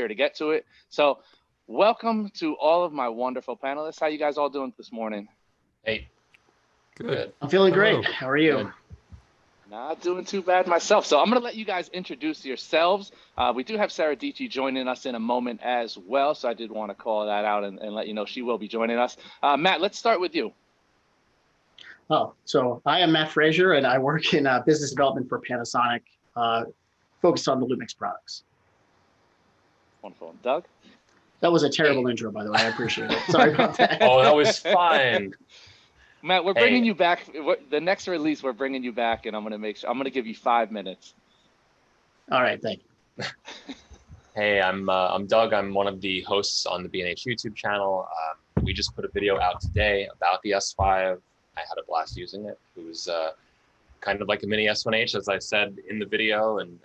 sure to get to it. So welcome to all of my wonderful panelists. How you guys all doing this morning? Hey. Good. I'm feeling great. How are you? Good. Not doing too bad myself. So I'm going to let you guys introduce yourselves. We do have Sara Dietschy joining us in a moment as well. So I did want to call that out and let you know she will be joining us. Matt, let's start with you. Oh, so I am Matt Frazer, and I work in business development for Panasonic, focused on the LUMIX products. Wonderful. Doug? That was a terrible intro, by the way. I appreciate it. Sorry about that. Oh, that was fine. Matt, we're bringing you back. The next release, we're bringing you back, and I'm going to give you 5 minutes. All right, thank you. Hey, I'm Doug. I'm one of the hosts on the B&H YouTube channel. We just put a video out today about the S5. I had a blast using it. It was kind of like a mini S1H, as I said in the video, and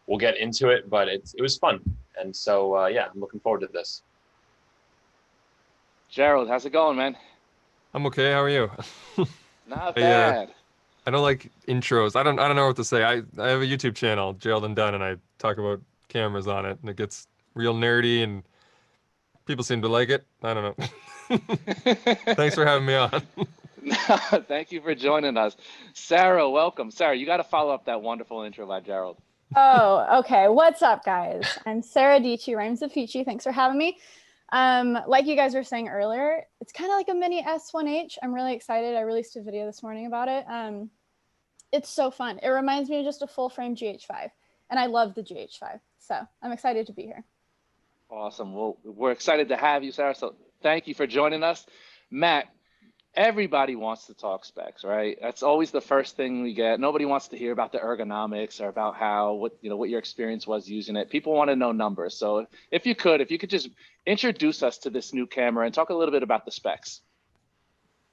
we'll get into it, but it was fun. And so, yeah, I'm looking forward to this. Gerald, how's it going, man? I'm okay. How are you? Not bad. I don't like intros. I don't know what to say. I have a YouTube channel, Gerald Undone, and I talk about cameras on it, and it gets real nerdy, and people seem to like it. I don't know. Thanks for having me on. Thank you for joining us. Sara, welcome. Sara, you got to follow up that wonderful intro by Gerald. Oh, okay. What's up, guys? I'm Sara Dietschy, Rhymes of Peachy. Thanks for having me. Like you guys were saying earlier, it's kind of like a mini S1H. I'm really excited. I released a video this morning about it. It's so fun. It reminds me of just a full frame GH5, and I love the GH5. So I'm excited to be here. Awesome. Well, we're excited to have you, Sara. So thank you for joining us. Matt, everybody wants to talk specs, right? That's always the first thing we get. Nobody wants to hear about the ergonomics or about what your experience was using it. People want to know numbers. So if you could just introduce us to this new camera and talk a little bit about the specs.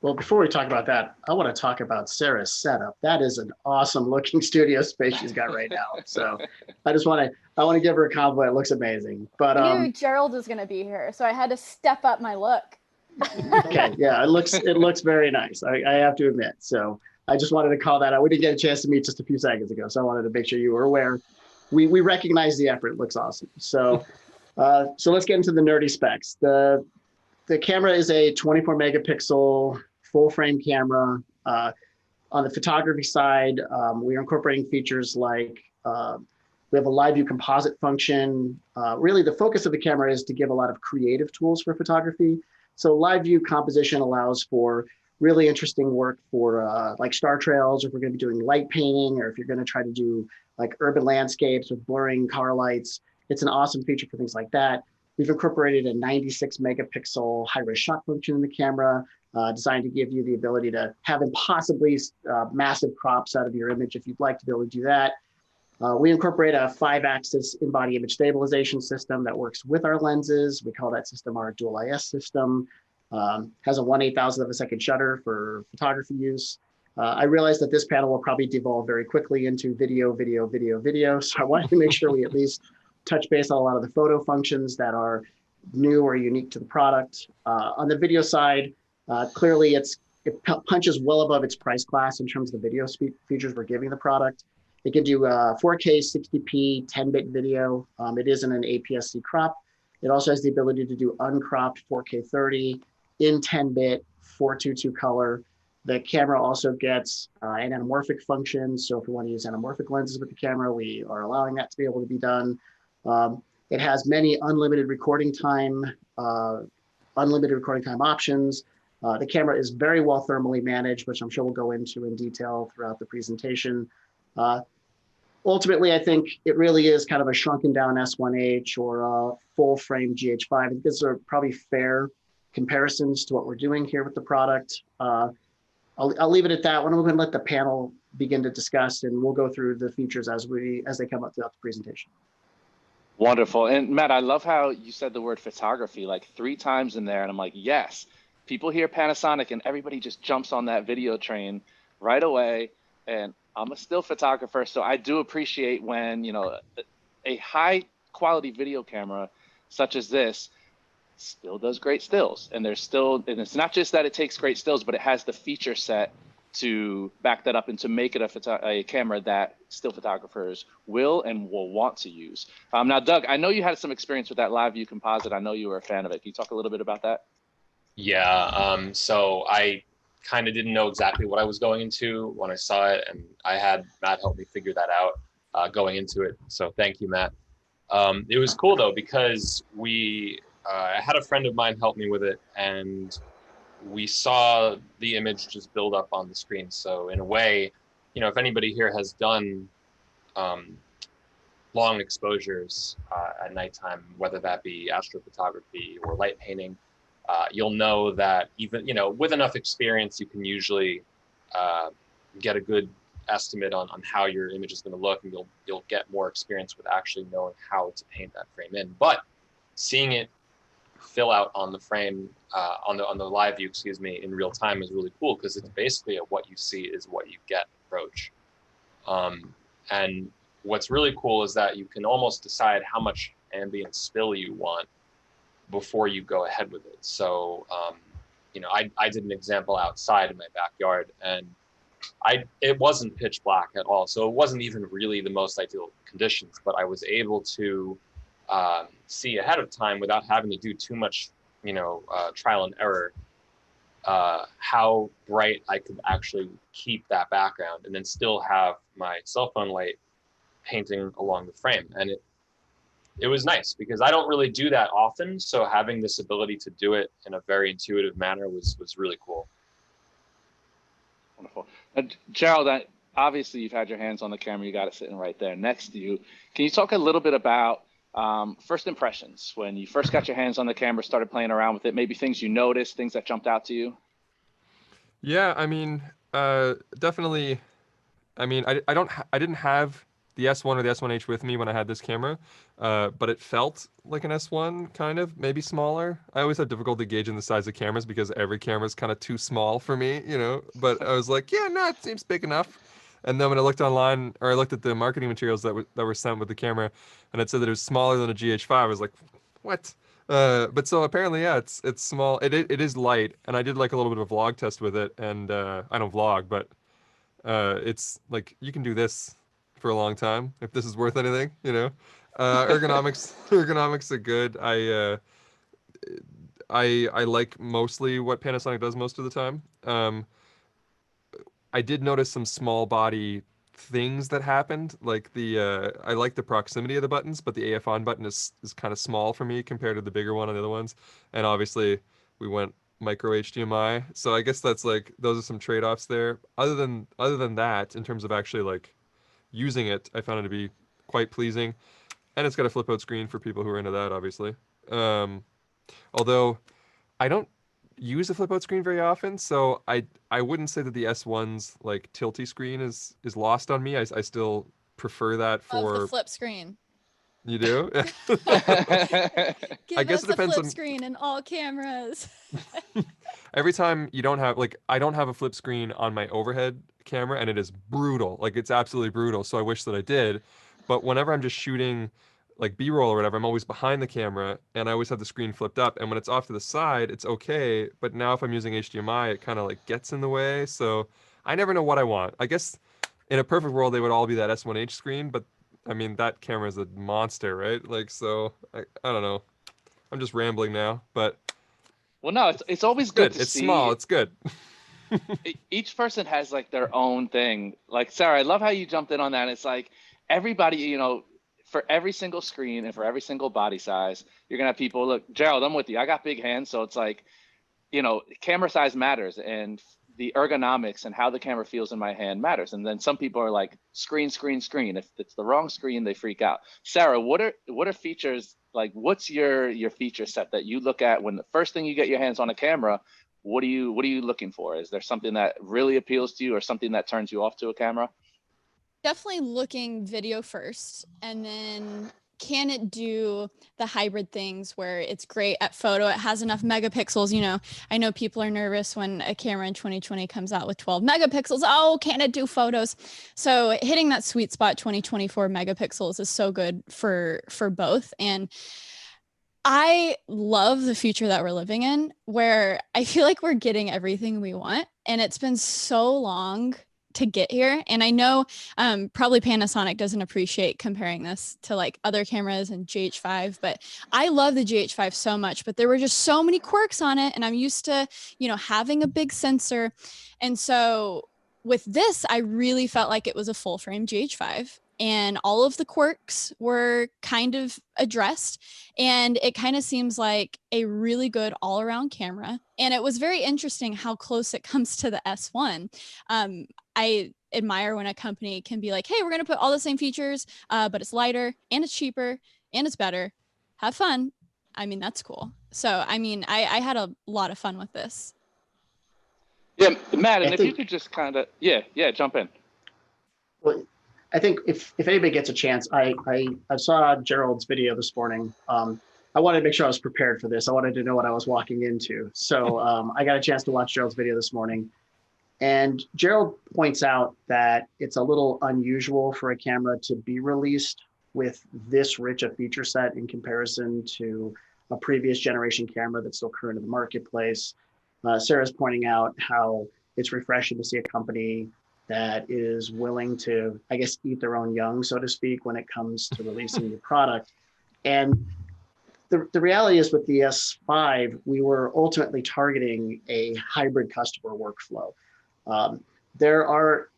Well, before we talk about that, I want to talk about Sara's setup. That is an awesome looking studio space she's got right now. So I want to give her a compliment. It looks amazing. But I knew Gerald was going to be here, so I had to step up my look. Okay, yeah, it looks very nice. I have to admit. So I just wanted to call that out. We didn't get a chance to meet just a few seconds ago, so I wanted to make sure you were aware. We recognize the effort. It looks awesome. So so let's get into the nerdy specs. The camera is a 24 megapixel full frame camera. On the photography side, we are incorporating features like we have a live view composite function. Really, the focus of the camera is to give a lot of creative tools for photography. So live view composition allows for really interesting work for like star trails, or if we're going to be doing light painting, or if you're going to try to do like urban landscapes with blurring car lights. It's an awesome feature for things like that. We've incorporated a 96 megapixel high-res shot function in the camera, designed to give you the ability to have impossibly massive crops out of your image if you'd like to be able to do that. We incorporate a 5-axis in-body image stabilization system that works with our lenses. We call that system our dual IS system. Has a 1/8,000th of a second shutter for photography use. I realize that this panel will probably devolve very quickly into video. So I wanted to make sure we at least touch base on a lot of the photo functions that are new or unique to the product. On the video side, clearly it punches well above its price class in terms of the video features we're giving the product. It can do 4K 60p 10-bit video. It isn't an APS-C crop. It also has the ability to do uncropped 4K 30 in 10-bit 422 color. The camera also gets an anamorphic function. So if we want to use anamorphic lenses with the camera, we are allowing that to be able to be done. It has many unlimited recording time options. The camera is very well thermally managed, which I'm sure we'll go into in detail throughout the presentation. Ultimately, I think it really is kind of a shrunken down S1H or a full frame GH5. I think these are probably fair comparisons to what we're doing here with the product. I'll leave it at that. We're going to let the panel begin to discuss, and we'll go through the features as they come up throughout the presentation. Wonderful. And Matt, I love how you said the word photography like 3 times in there. And I'm like, yes, people hear Panasonic and everybody just jumps on that video train right away. And I'm a still photographer, so I do appreciate when, a high quality video camera such as this still does great stills. And it's not just that it takes great stills, but it has the feature set to back that up and to make it a camera that still photographers will and will want to use. Now, Doug, I know you had some experience with that live view composite. I know you were a fan of it. Can you talk a little bit about that? Yeah, so I kind of didn't know exactly what I was going into when I saw it, and I had Matt help me figure that out going into it. So thank you, Matt. It was cool though, because I had a friend of mine help me with it, and we saw the image just build up on the screen. So in a way, you know, if anybody here has done long exposures at nighttime, whether that be astrophotography or light painting, you'll know that even, you know, with enough experience, you can usually get a good estimate on how your image is going to look, and you'll get more experience with actually knowing how to paint that frame in. But seeing it fill out on the frame, on the live view, excuse me, in real time is really cool, because it's basically a what you see is what you get approach. And what's really cool is that you can almost decide how much ambient spill you want before you go ahead with it. So, you know, I did an example outside in my backyard, and it wasn't pitch black at all. So it wasn't even really the most ideal conditions, but I was able to see ahead of time without having to do too much, you know, trial and error, how bright I could actually keep that background and then still have my cell phone light painting along the frame. And it was nice, because I don't really do that often. So having this ability to do it in a very intuitive manner was really cool. Wonderful. Gerald, obviously you've had your hands on the camera. You got it sitting right there next to you. Can you talk a little bit about first impressions when you first got your hands on the camera, started playing around with it, maybe things you noticed, things that jumped out to you? Yeah, I mean, definitely. I mean, I didn't have the S1 or the S1H with me when I had this camera, but it felt like an S1, kind of, maybe smaller. I always have difficulty gauging the size of cameras because every camera is kind of too small for me, you know, but I was like, yeah, no, it seems big enough. And then when I looked online, or I looked at the marketing materials that were sent with the camera, and it said that it was smaller than a GH5, I was like, what? But so apparently, yeah, it's small. It is light, and I did like a little bit of a vlog test with it, and I don't vlog, but it's like you can do this for a long time if this is worth anything, you know. Ergonomics are good. I like mostly what Panasonic does most of the time. I did notice some small body things that happened, like I like the proximity of the buttons, but the AF on button is kind of small for me compared to the bigger one on the other ones. And obviously we went micro HDMI, so I guess that's like, those are some trade-offs there. Other than that, in terms of actually like using it, I found it to be quite pleasing, and it's got a flip out screen for people who are into that, obviously. Although I don't use a flip out screen very often, so I wouldn't say that the S1's like tilty screen is lost on me. I still prefer that for the flip screen. You do? Give I guess us it depends the flip on screen in all cameras. every time you don't have, like, I don't have a flip screen on my overhead camera, and it is brutal. Like, it's absolutely brutal. So I wish that I did. But whenever I'm just shooting like B-roll or whatever, I'm always behind the camera, and I always have the screen flipped up. And when it's off to the side, it's okay. But now if I'm using HDMI, it kind of like gets in the way. So I never know what I want. I guess in a perfect world, they would all be that S1H screen, but I mean, that camera is a monster, right? Like, so I don't know. I'm just rambling now, but well, no, it's always good to It's see. small. It's good. Each person has like their own thing. Like, Sarah, I love how you jumped in on that. It's like everybody, you know, for every single screen and for every single body size, you're gonna have people. Look, Gerald, I'm with you. I got big hands, so it's like, you know, camera size matters, and the ergonomics and how the camera feels in my hand matters. And then some people are like, screen. If it's the wrong screen, they freak out. Sarah, what are features, like, what's your feature set that you look at when the first thing you get your hands on a camera? What are you looking for? Is there something that really appeals to you, or something that turns you off to a camera? Definitely looking video first, and then can it do the hybrid things where it's great at photo, it has enough megapixels. You know, I know people are nervous when a camera in 2020 comes out with 12 megapixels. Oh, can it do photos? So hitting that sweet spot 2024 megapixels is so good for both. And I love the future that we're living in, where I feel like we're getting everything we want, and it's been so long to get here. And I know probably Panasonic doesn't appreciate comparing this to like other cameras and GH5, but I love the GH5 so much, but there were just so many quirks on it, and I'm used to, you know, having a big sensor. And so with this, I really felt like it was a full frame GH5, and all of the quirks were kind of addressed, and it kind of seems like a really good all-around camera. And it was very interesting how close it comes to the S1. I admire when a company can be like, hey, we're going to put all the same features, but it's lighter and it's cheaper and it's better. Have fun. I mean, that's cool. So, I mean, I had a lot of fun with this. Yeah, Matt, and if you could just kind of, jump in. Well, I think if anybody gets a chance, I saw Gerald's video this morning. I wanted to make sure I was prepared for this. I wanted to know what I was walking into. So I got a chance to watch Gerald's video this morning. And Gerald points out that it's a little unusual for a camera to be released with this rich a feature set in comparison to a previous generation camera that's still current in the marketplace. Sarah's pointing out how it's refreshing to see a company that is willing to, I guess, eat their own young, so to speak, when it comes to releasing a new product. And the reality is with the S5, we were ultimately targeting a hybrid customer workflow. There are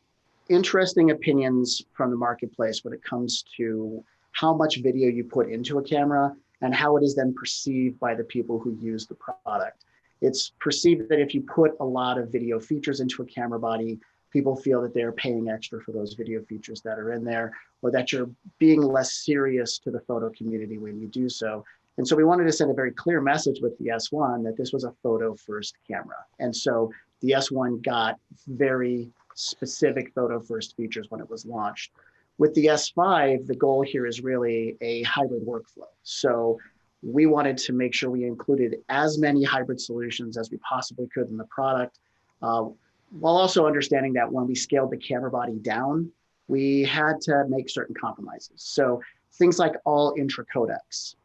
interesting opinions from the marketplace when it comes to how much video you put into a camera and how it is then perceived by the people who use the product. It's perceived that if you put a lot of video features into a camera body, people feel that they're paying extra for those video features that are in there, or that you're being less serious to the photo community when you do so. And so we wanted to send a very clear message with the S1 that this was a photo first camera. And so the S1 got very specific photo first features when it was launched. With the S5, the goal here is really a hybrid workflow. So we wanted to make sure we included as many hybrid solutions as we possibly could in the product, while also understanding that when we scaled the camera body down, we had to make certain compromises. So things like all intra codecs.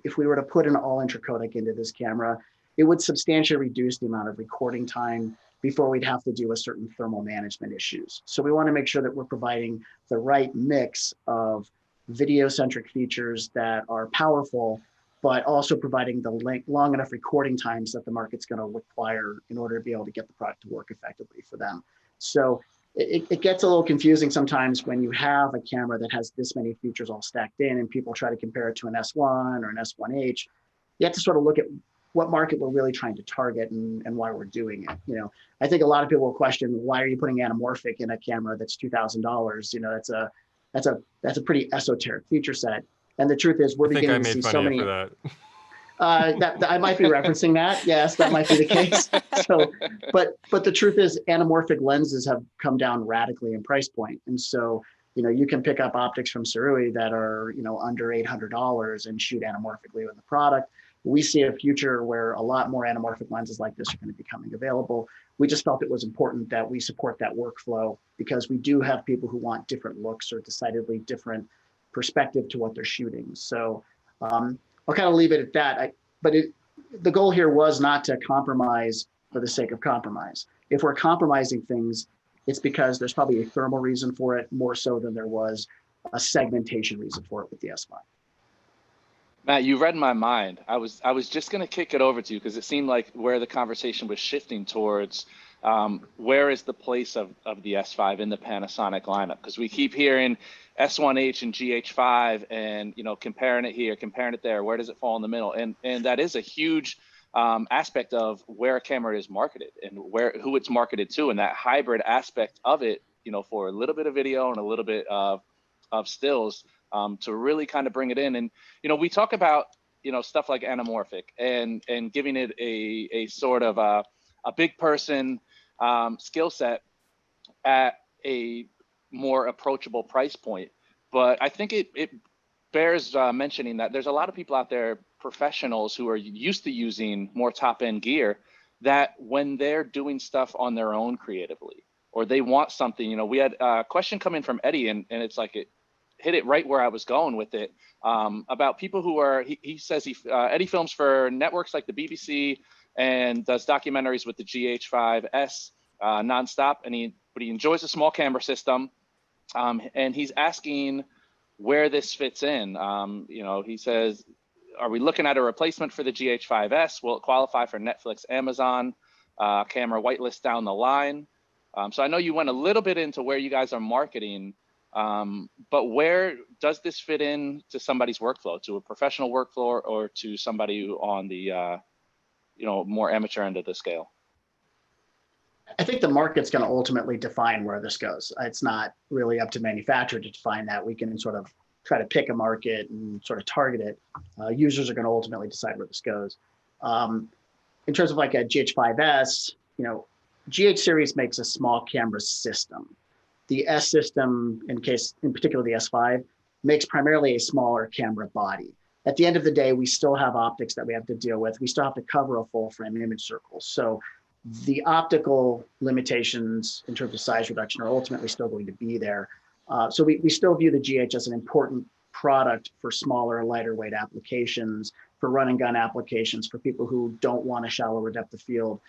If we were to put an all intra codec into this camera, it would substantially reduce the amount of recording time before we'd have to deal with certain thermal management issues. So we want to make sure that we're providing the right mix of video-centric features that are powerful, but also providing the long enough recording times that the market's going to require in order to be able to get the product to work effectively for them. So it gets a little confusing sometimes when you have a camera that has this many features all stacked in and people try to compare it to an S1 or an S1H. You have to sort of look at what market we're really trying to target and why we're doing it. You know, I think a lot of people will question, why are you putting anamorphic in a camera that's $2,000? You know, that's a pretty esoteric feature set. And the truth is, we're beginning to see so many. That I might be referencing that. Yes, that might be the case. So, but the truth is, anamorphic lenses have come down radically in price point, and so you know you can pick up optics from Cerui that are under $800 and shoot anamorphically with the product. We see a future where a lot more anamorphic lenses like this are going to be coming available. We just felt it was important that we support that workflow because we do have people who want different looks or decidedly different perspective to what they're shooting. So I'll kind of leave it at that. The goal here was not to compromise for the sake of compromise. If we're compromising things, it's because there's probably a thermal reason for it more so than there was a segmentation reason for it with the S5. Matt, you read my mind. I was just going to kick it over to you because it seemed like where the conversation was shifting towards where is the place of the S5 in the Panasonic lineup? Because we keep hearing S1H and GH5 and comparing it here, comparing it there. Where does it fall in the middle? And that is a huge aspect of where a camera is marketed and who it's marketed to, and that hybrid aspect of it, for a little bit of video and a little bit of stills. To really kind of bring it in. And, we talk about, stuff like anamorphic and giving it a sort of a big person skill set at a more approachable price point. But I think it bears mentioning that there's a lot of people out there, professionals who are used to using more top end gear, that when they're doing stuff on their own creatively, or they want something, we had a question come in from Eddie and it's like, hit it right where I was going with it, about people who are, he says Eddie films for networks like the BBC and does documentaries with the GH5S nonstop, but he enjoys a small camera system, and he's asking where this fits in. He says, are we looking at a replacement for the GH5S? Will it qualify for Netflix, Amazon camera whitelist down the line? So I know you went a little bit into where you guys are marketing, but where does this fit in to somebody's workflow, to a professional workflow, or to somebody on the more amateur end of the scale? I think the market's going to ultimately define where this goes. It's not really up to manufacturer to define that. We can sort of try to pick a market and sort of target it. Users are going to ultimately decide where this goes. In terms of like a GH5S, GH series makes a small camera system. The S system, in particular the S5, makes primarily a smaller camera body. At the end of the day, we still have optics that we have to deal with. We still have to cover a full frame image circle. So the optical limitations in terms of size reduction are ultimately still going to be there. So we still view the GH as an important product for smaller, lighter weight applications, for run and gun applications, for people who don't want a shallower depth of field.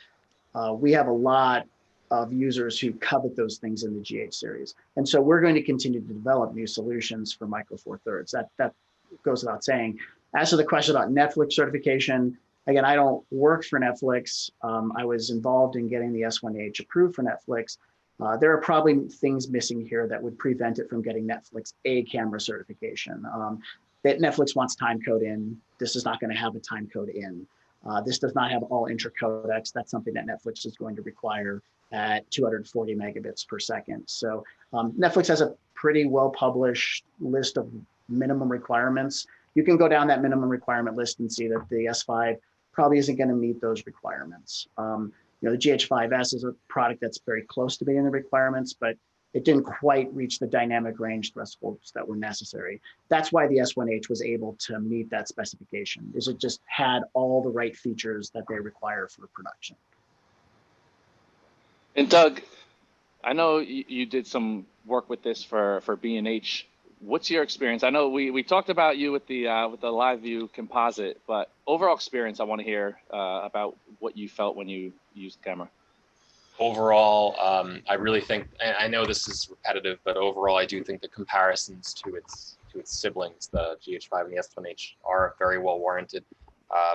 We have a lot of users who covet those things in the GH series. And so we're going to continue to develop new solutions for Micro Four Thirds. That goes without saying. As to the question about Netflix certification, again, I don't work for Netflix. I was involved in getting the S1H approved for Netflix. There are probably things missing here that would prevent it from getting Netflix A camera certification. That Netflix wants time code in. This is not going to have a time code in. This does not have all intra-codecs. That's something that Netflix is going to require at 240 megabits per second. So Netflix has a pretty well-published list of minimum requirements. You can go down that minimum requirement list and see that the S5 probably isn't going to meet those requirements. The GH5S is a product that's very close to meeting the requirements, but it didn't quite reach the dynamic range thresholds that were necessary. That's why the S1H was able to meet that specification, is it just had all the right features that they require for production. And Doug, I know you did some work with this for B&H. What's your experience? I know we talked about you with the live view composite, but overall experience, I want to hear about what you felt when you used the camera. Overall, I really think, and I know this is repetitive, but overall, I do think the comparisons to its siblings, the GH5 and the S1H, are very well warranted.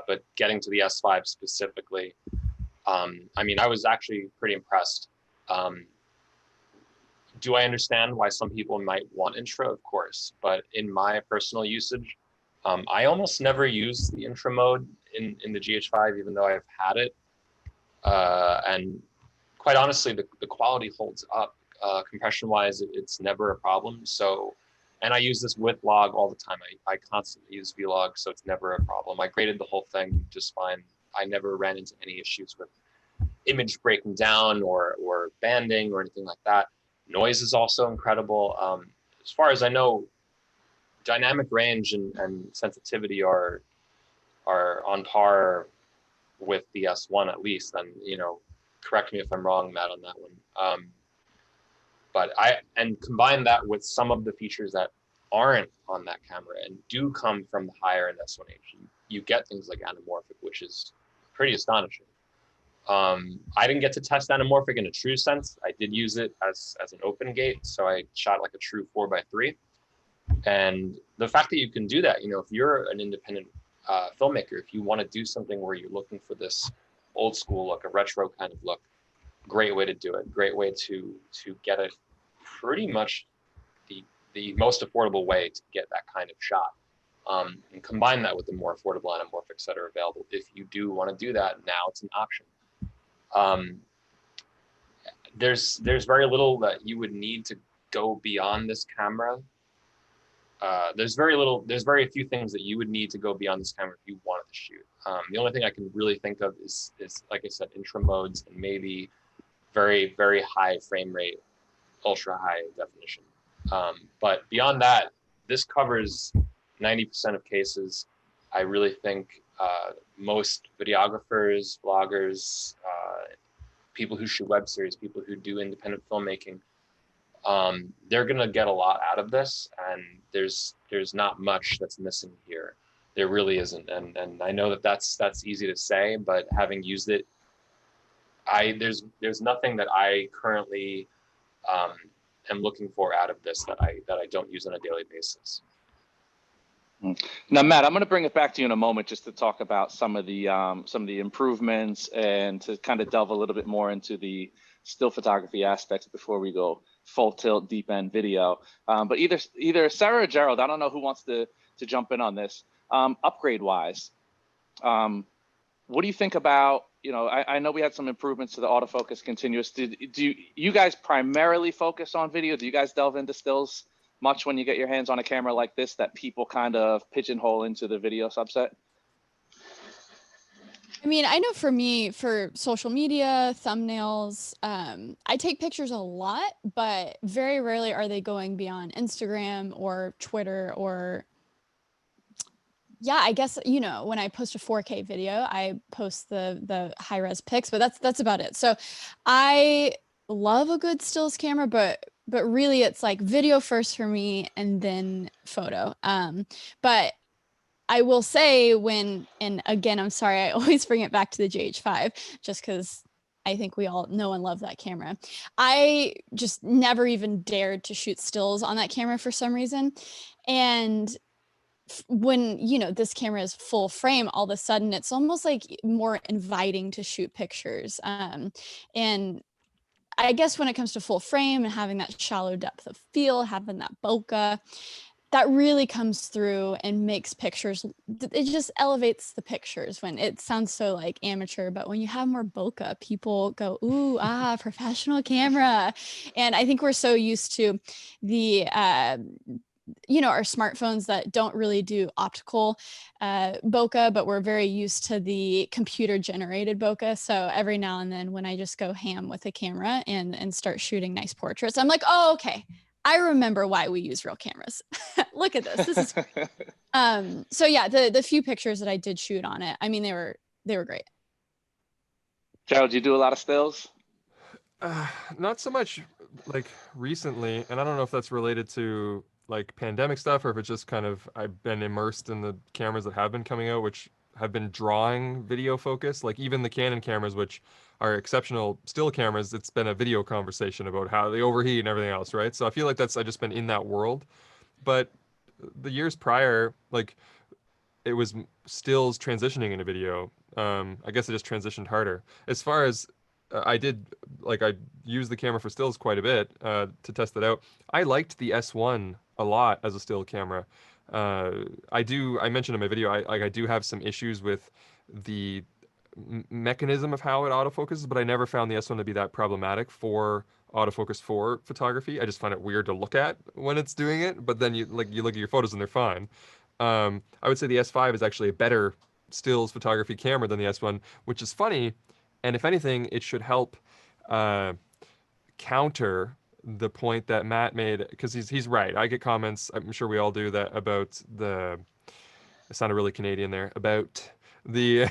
But getting to the S5 specifically, I mean, I was actually pretty impressed. Do I understand why some people might want intro? Of course, but in my personal usage, I almost never use the intro mode in the GH5, even though I've had it. And quite honestly, the quality holds up. Compression-wise, it's never a problem. So, and I use this with log all the time. I constantly use vlog, so it's never a problem. I graded the whole thing just fine. I never ran into any issues with image breaking down or banding or anything like that. Noise is also incredible. As far as I know, dynamic range and sensitivity are on par with the S1 at least. And correct me if I'm wrong, Matt, on that one. But combine that with some of the features that aren't on that camera and do come from the higher end S1H. You get things like anamorphic, which is pretty astonishing. I didn't get to test anamorphic in a true sense. I did use it as an open gate, so I shot like a true 4x3. And the fact that you can do that, if you're an independent filmmaker, if you want to do something where you're looking for this old school look, a retro kind of look, great way to do it. Great way to get it pretty much the most affordable way to get that kind of shot. And combine that with the more affordable anamorphics that are available. If you do want to do that, now it's an option. There's very little that you would need to go beyond this camera. There's very few things that you would need to go beyond this camera if you wanted to shoot. The only thing I can really think of is like I said, intro modes and maybe very, very high frame rate, ultra high definition. But beyond that, this covers 90% of cases. I really think most videographers, bloggers, people who shoot web series, people who do independent filmmaking they're gonna get a lot out of this, and there's not much that's missing here. There really isn't, and I know that that's easy to say, but having used it, there's nothing that I currently am looking for out of this that I don't use on a daily basis. Now, Matt, I'm going to bring it back to you in a moment just to talk about some of the improvements and to kind of delve a little bit more into the still photography aspects before we go full tilt deep end video. But either Sara or Gerald, I don't know who wants to jump in on this. Upgrade wise, what do you think about, I know we had some improvements to the autofocus continuous. Do you guys primarily focus on video? Do you guys delve into stills much when you get your hands on a camera like this that people kind of pigeonhole into the video subset? I mean, I know for me, for social media, thumbnails, I take pictures a lot, but very rarely are they going beyond Instagram or Twitter or, yeah, I guess, when I post a 4K video, I post the high res pics, but that's about it. So I love a good stills camera, but really it's like video first for me and then photo. But I will say and again, I'm sorry, I always bring it back to the GH5 just because I think we all know and love that camera. I just never even dared to shoot stills on that camera for some reason. And when, this camera is full frame, all of a sudden it's almost like more inviting to shoot pictures. And I guess when it comes to full frame and having that shallow depth of field, having that bokeh, that really comes through and makes pictures, it just elevates the pictures. When it sounds so like amateur, but when you have more bokeh, people go, ooh, professional camera. And I think we're so used to the, our smartphones that don't really do optical bokeh, but we're very used to the computer generated bokeh. So every now and then when I just go ham with a camera and start shooting nice portraits, I'm like, oh, okay, I remember why we use real cameras. Look at this. This is great. So yeah, the few pictures that I did shoot on it, I mean, they were great. Gerald, you do a lot of stills? Not so much like recently, and I don't know if that's related to like pandemic stuff or if it's just kind of I've been immersed in the cameras that have been coming out, which have been drawing video focus. Like even the Canon cameras, which are exceptional still cameras, it's been a video conversation about how they overheat and everything else, right? So I feel like I've just been in that world. But the years prior, like it was stills transitioning into video. I guess it just transitioned harder. As far as I used the camera for stills quite a bit to test it out. I liked the S1 a lot as a still camera. I mentioned in my video, I do have some issues with the mechanism of how it autofocuses, but I never found the S1 to be that problematic for autofocus for photography. I just find it weird to look at when it's doing it, but then you look at your photos and they're fine. I would say the S5 is actually a better stills photography camera than the S1, which is funny. And if anything, it should help counter the point that Matt made, because he's right. I get comments, I'm sure we all do, that about it sounded really Canadian there, about the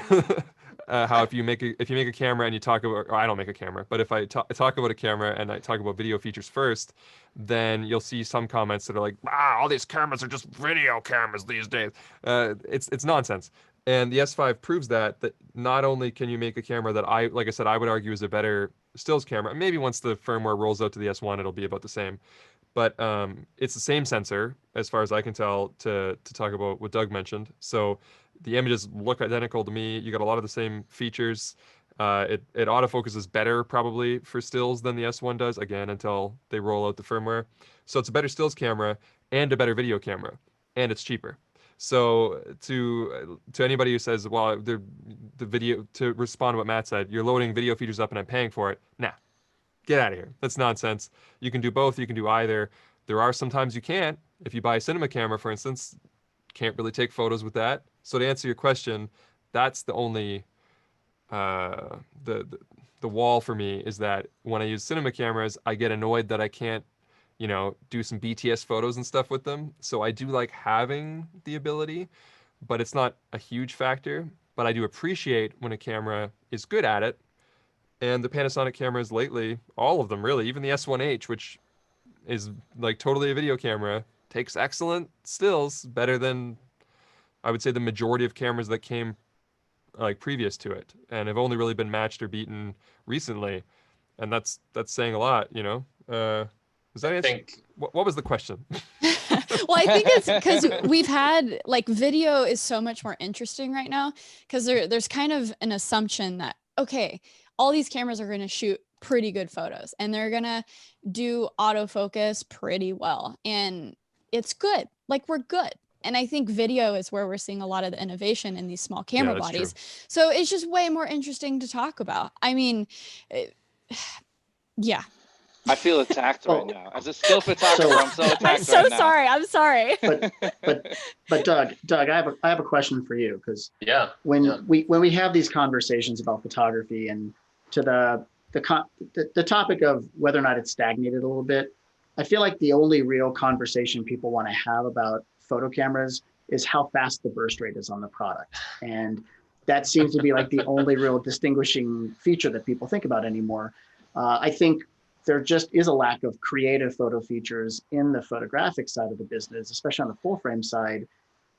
how if you make a camera and you talk about, or I don't make a camera, but if I talk about a camera and I talk about video features first, then you'll see some comments that are like, all these cameras are just video cameras these days. It's nonsense. And the S5 proves that not only can you make a camera that like I said, I would argue is a better stills camera. Maybe once the firmware rolls out to the S1, it'll be about the same. But it's the same sensor, as far as I can tell, to talk about what Doug mentioned. So the images look identical to me. You got a lot of the same features. It autofocuses better probably for stills than the S1 does, again, until they roll out the firmware. So it's a better stills camera and a better video camera, and it's cheaper. So to anybody who says, well, the video, to respond to what Matt said, you're loading video features up and I'm paying for it. Nah, get out of here. That's nonsense. You can do both. You can do either. There are sometimes you can't. If you buy a cinema camera, for instance, can't really take photos with that. So to answer your question, that's the only the wall for me, is that when I use cinema cameras, I get annoyed that I can't do some BTS photos and stuff with them. So I do like having the ability, but it's not a huge factor. But I do appreciate when a camera is good at it. And the Panasonic cameras lately, all of them really, even the S1H, which is like totally a video camera, takes excellent stills, better than I would say the majority of cameras that came like previous to it, and have only really been matched or beaten recently, and that's saying a lot, you know. Does that answer? What was the question? Well, I think it's because we've had like video is so much more interesting right now because there's kind of an assumption that, okay, all these cameras are going to shoot pretty good photos and they're going to do autofocus pretty well. And it's good. Like we're good. And I think video is where we're seeing a lot of the innovation in these small camera bodies. True. So it's just way more interesting to talk about. I mean, yeah. I feel attacked right now. As a still photographer, I'm so attacked I'm so sorry. I'm sorry. But Doug, I have a question for you because when we have these conversations about photography and to the topic of whether or not it's stagnated a little bit, I feel like the only real conversation people want to have about photo cameras is how fast the burst rate is on the product, and that seems to be like the only real distinguishing feature that people think about anymore. I think there just is a lack of creative photo features in the photographic side of the business, especially on the full frame side.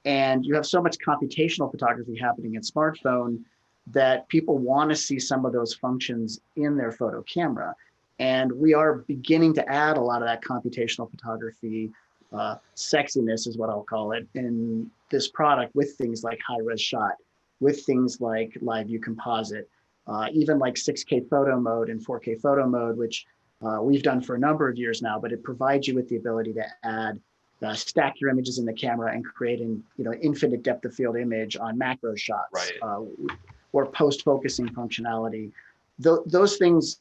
And you have so much computational photography happening in smartphone that people want to see some of those functions in their photo camera. And we are beginning to add a lot of that computational photography, sexiness is what I'll call it, in this product with things like high-res shot, with things like live view composite, even like 6K photo mode and 4K photo mode, which we've done for a number of years now, but it provides you with the ability to add, stack your images in the camera and create an infinite depth of field image on macro shots, or post-focusing functionality. Those things,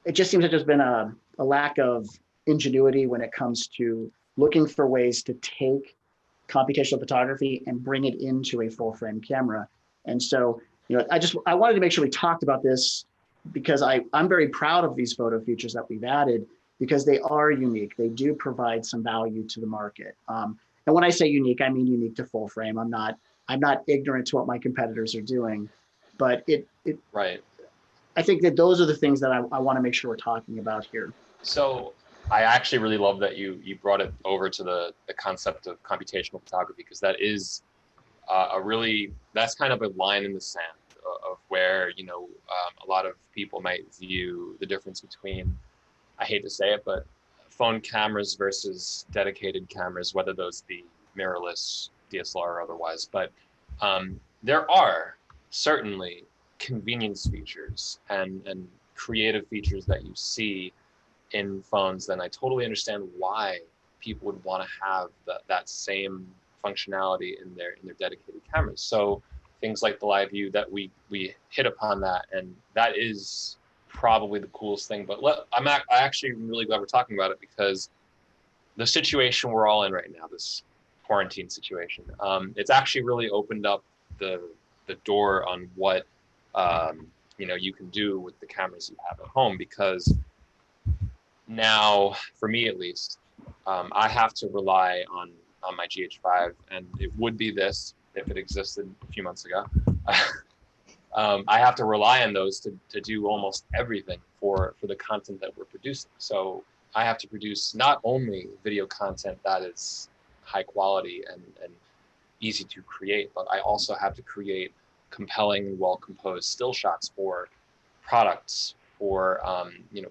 it just seems like there's been a lack of ingenuity when it comes to looking for ways to take computational photography and bring it into a full frame camera. And so, I wanted to make sure we talked about this because I'm very proud of these photo features that we've added because they are unique. They do provide some value to the market. And when I say unique, I mean unique to full frame. I'm not ignorant to what my competitors are doing, but I think that those are the things that I want to make sure we're talking about here. So I actually really love that you brought it over to the concept of computational photography, because that is that's kind of a line in the sand of where, a lot of people might view the difference between, I hate to say it, but phone cameras versus dedicated cameras, whether those be mirrorless, DSLR or otherwise. But there are certainly convenience features and creative features that you see in phones, then I totally understand why people would want to have that same functionality in their dedicated cameras. So things like the live view, that we hit upon that, and that is probably the coolest thing. But I actually really glad we're talking about it, because the situation we're all in right now, this quarantine situation, it's actually really opened up the door on what you can do with the cameras you have at home. Because now, for me at least, I have to rely on my GH5, and it would be this if it existed a few months ago. I have to rely on those to do almost everything for the content that we're producing. So I have to produce not only video content that is high quality and easy to create, but I also have to create compelling, well-composed still shots for products, for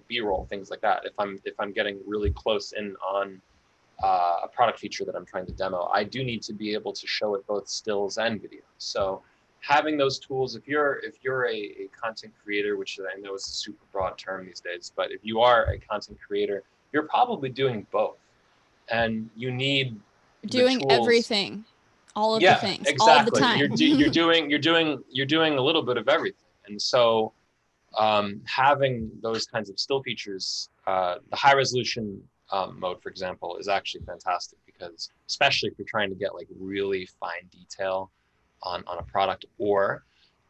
B-roll, things like that. If I'm getting really close in on a product feature that I'm trying to demo, I do need to be able to show it both stills and video. So having those tools, if you're a content creator, which I know is a super broad term these days, but if you are a content creator, you're probably doing both, and you need doing everything, all of the things, exactly. all the time. you're doing a little bit of everything, and so having those kinds of still features, the high resolution mode, for example, is actually fantastic, because especially if you're trying to get like really fine detail on a product, or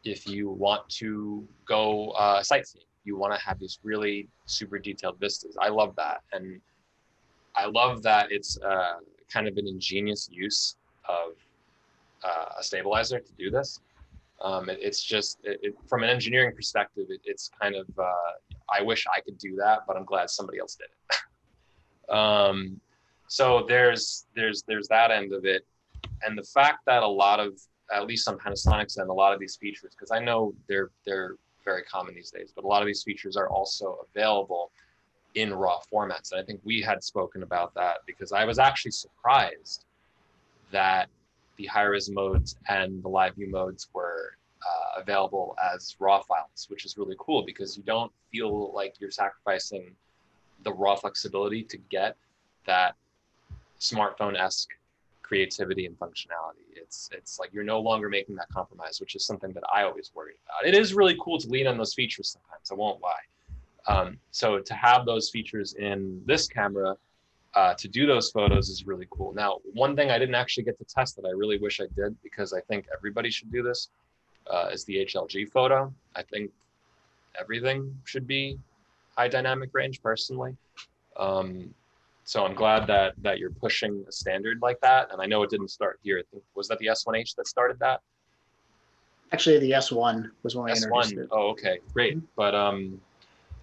if you want to go sightseeing, you want to have these really super detailed vistas. I love that, and I love that it's kind of an ingenious use of a stabilizer to do this. It's just from an engineering perspective, it's kind of I wish I could do that, but I'm glad somebody else did it. So there's that end of it, and the fact that a lot of, at least on Panasonic's end, a lot of these features, because I know they're very common these days, but a lot of these features are also available in RAW formats. And I think we had spoken about that, because I was actually surprised that the high-res modes and the live view modes were available as RAW files, which is really cool, because you don't feel like you're sacrificing the RAW flexibility to get that smartphone-esque creativity and functionality. It's like you're no longer making that compromise, which is something that I always worried about. It is really cool to lean on those features sometimes, I won't lie. So to have those features in this camera to do those photos is really cool. Now, one thing I didn't actually get to test that I really wish I did, because I think everybody should do this, is the HLG photo. I think everything should be high dynamic range, personally. So I'm glad that you're pushing a standard like that. And I know it didn't start here. I think, was that the S1H that started that? Actually, the S1 was when we introduced S1. it. Oh, okay, great. But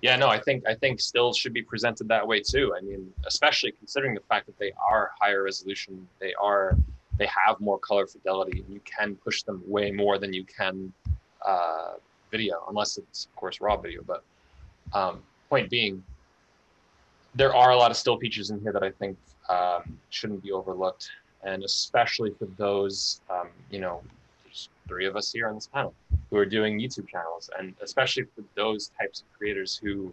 yeah, no, I think stills should be presented that way too. I mean, especially considering the fact that they are higher resolution, they have more color fidelity, and you can push them way more than you can video, unless it's of course raw video. But point being, there are a lot of still features in here that I think shouldn't be overlooked, and especially for those, you know, there's 3 of us here on this panel who are doing YouTube channels, and especially for those types of creators who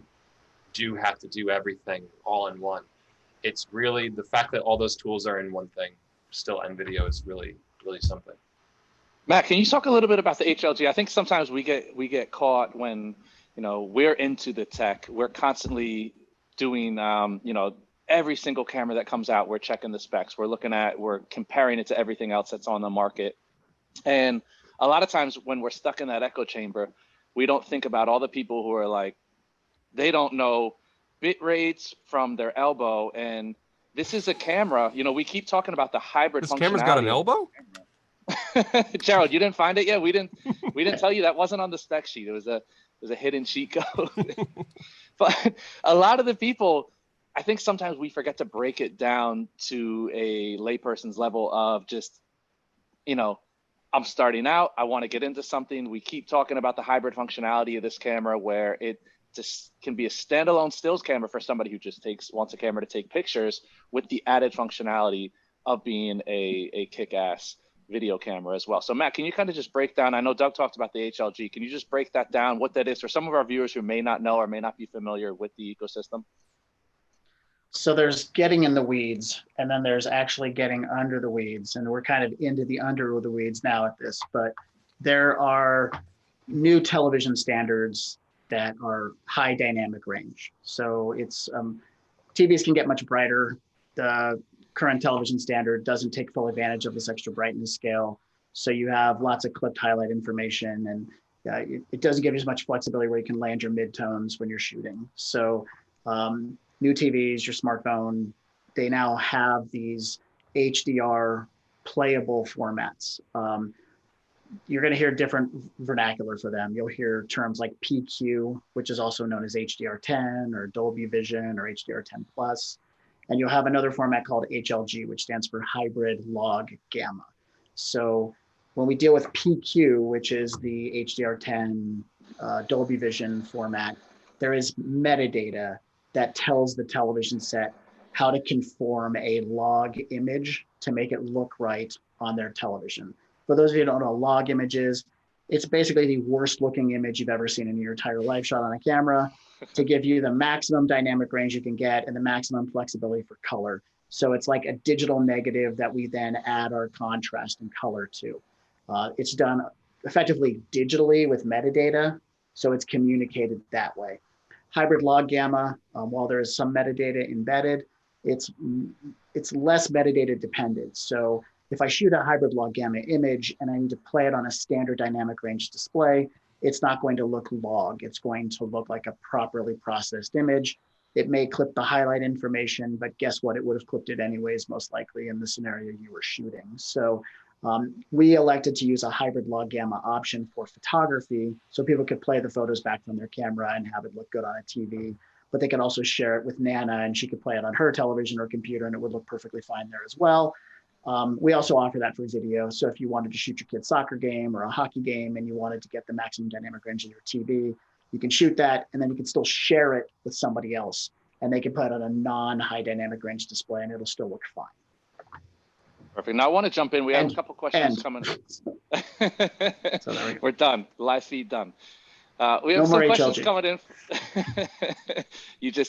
do have to do everything all in one. It's really the fact that all those tools are in one thing, still and video, is really, really something. Matt, can you talk a little bit about the HLG? I think sometimes we get caught when, you know, we're into the tech. We're constantly doing, you know, every single camera that comes out, we're checking the specs. We're comparing it to everything else that's on the market. And a lot of times when we're stuck in that echo chamber, we don't think about all the people who are like, they don't know bit rates from their elbow. And this is a camera, you know, we keep talking about the hybrid functionality. This camera's got an elbow? Gerald, you didn't find it yet? We didn't tell you that wasn't on the spec sheet. It was a hidden cheat code. But a lot of the people, I think sometimes we forget to break it down to a layperson's level of just, you know, I'm starting out, I want to get into something. We keep talking about the hybrid functionality of this camera, where it just can be a standalone stills camera for somebody who just wants a camera to take pictures, with the added functionality of being a kick-ass video camera as well. So Matt, can you kind of just break down, I know Doug talked about the HLG, can you just break that down, what that is for some of our viewers who may not know or may not be familiar with the ecosystem? So there's getting in the weeds, and then there's actually getting under the weeds. And we're kind of into the under the weeds now at this, but there are new television standards that are high dynamic range. So it's, TVs can get much brighter. The current television standard doesn't take full advantage of this extra brightness scale. So you have lots of clipped highlight information, and it doesn't give you as much flexibility where you can land your midtones when you're shooting. So new TVs, your smartphone, they now have these HDR playable formats. You're going to hear different vernacular for them. You'll hear terms like PQ, which is also known as HDR10 or Dolby Vision or HDR10 Plus. And you'll have another format called HLG, which stands for Hybrid Log Gamma. So when we deal with PQ, which is the HDR10 Dolby Vision format, there is metadata that tells the television set how to conform a log image to make it look right on their television. For those of you who don't know what log image is, it's basically the worst looking image you've ever seen in your entire life shot on a camera to give you the maximum dynamic range you can get and the maximum flexibility for color. So it's like a digital negative that we then add our contrast and color to. It's done effectively digitally with metadata, so it's communicated that way. Hybrid log gamma, while there is some metadata embedded, it's less metadata dependent. So if I shoot a hybrid log gamma image and I need to play it on a standard dynamic range display, it's not going to look log. It's going to look like a properly processed image. It may clip the highlight information, but guess what? It would have clipped it anyways, most likely in the scenario you were shooting. So we elected to use a hybrid log gamma option for photography so people could play the photos back from their camera and have it look good on a TV. but they can also share it with Nana, and she could play it on her television or computer, and it would look perfectly fine there as well. We also offer that for video. So if you wanted to shoot your kid's soccer game or a hockey game and you wanted to get the maximum dynamic range of your TV, you can shoot that, and then you can still share it with somebody else, and they can put it on a non-high dynamic range display, and it'll still look fine. Perfect. Now I want to jump in. We have a couple questions coming. So there we go. We're done. Live feed done. We have some questions coming in.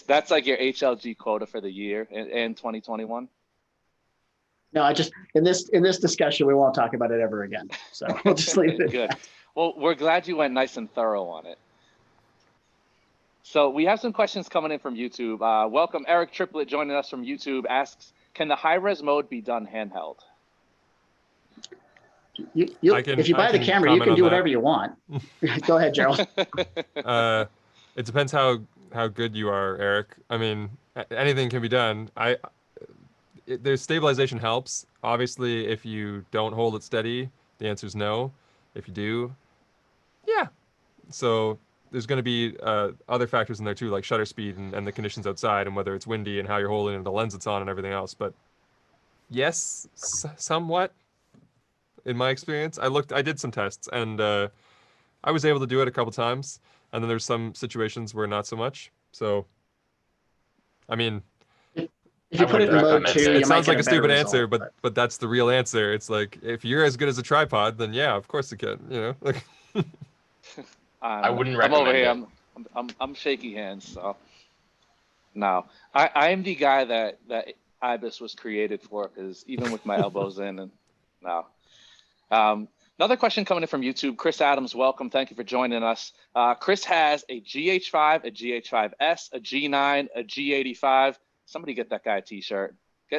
That's like your HLG quota for the year in 2021. No, in this discussion, we won't talk about it ever again. So we'll just leave it. Good. Well, we're glad you went nice and thorough on it. So we have some questions coming in from YouTube. Welcome, Eric Triplet joining us from YouTube asks, can the high-res mode be done handheld? If you buy the camera, you can do whatever you want. Go ahead, Gerald. It depends how good you are, Eric. I mean, anything can be done. There's stabilization helps. Obviously, if you don't hold it steady, the answer is no. If you do, yeah. So there's going to be other factors in there too, like shutter speed and the conditions outside and whether it's windy and how you're holding it and the lens it's on and everything else. But yes, somewhat. In my experience, I did some tests and I was able to do it a couple times. And then there's some situations where not so much. So, I mean, if you put it in mode 2, it sounds like a stupid answer, but that's the real answer. It's like, if you're as good as a tripod, then yeah, of course it can, you know. I wouldn't recommend I'm over here. I'm shaky hands. So no, I am the guy that IBIS was created for, because even with my elbows in, and no. Another question coming in from YouTube. Chris Adams, welcome. Thank you for joining us. Chris has a GH5, a GH5S, a G9, a G85. Somebody get that guy a T-shirt.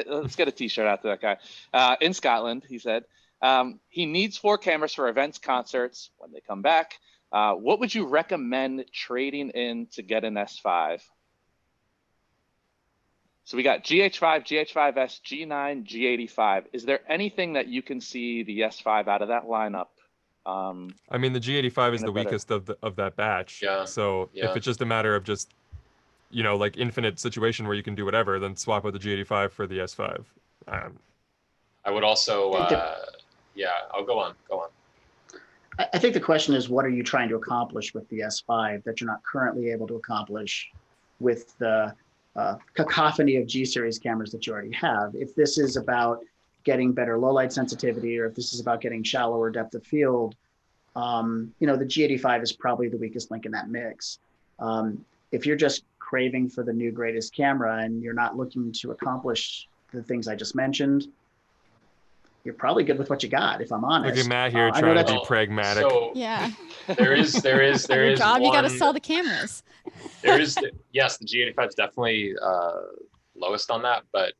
Let's get a T-shirt out to that guy. In Scotland, he said. He needs 4 cameras for events, concerts, when they come back. What would you recommend trading in to get an S5? So we got GH5, GH5S, G9, G85. Is there anything that you can see the S5 out of that lineup? I mean, the G85 is the weakest of that batch. Yeah. So if it's just a matter of just, you know, like infinite situation where you can do whatever, then swap out the G85 for the S5. I would also, I'll go on. I think the question is, what are you trying to accomplish with the S5 that you're not currently able to accomplish with the cacophony of G-series cameras that you already have? If this is about getting better low light sensitivity, or if this is about getting shallower depth of field, you know, the G85 is probably the weakest link in that mix. If you're just craving for the new greatest camera and you're not looking to accomplish the things I just mentioned, you're probably good with what you got, if I'm honest. Look at Matt here trying to be pragmatic. So yeah. There is Your job, you got to sell the cameras. Yes, the G85 is definitely lowest on that, but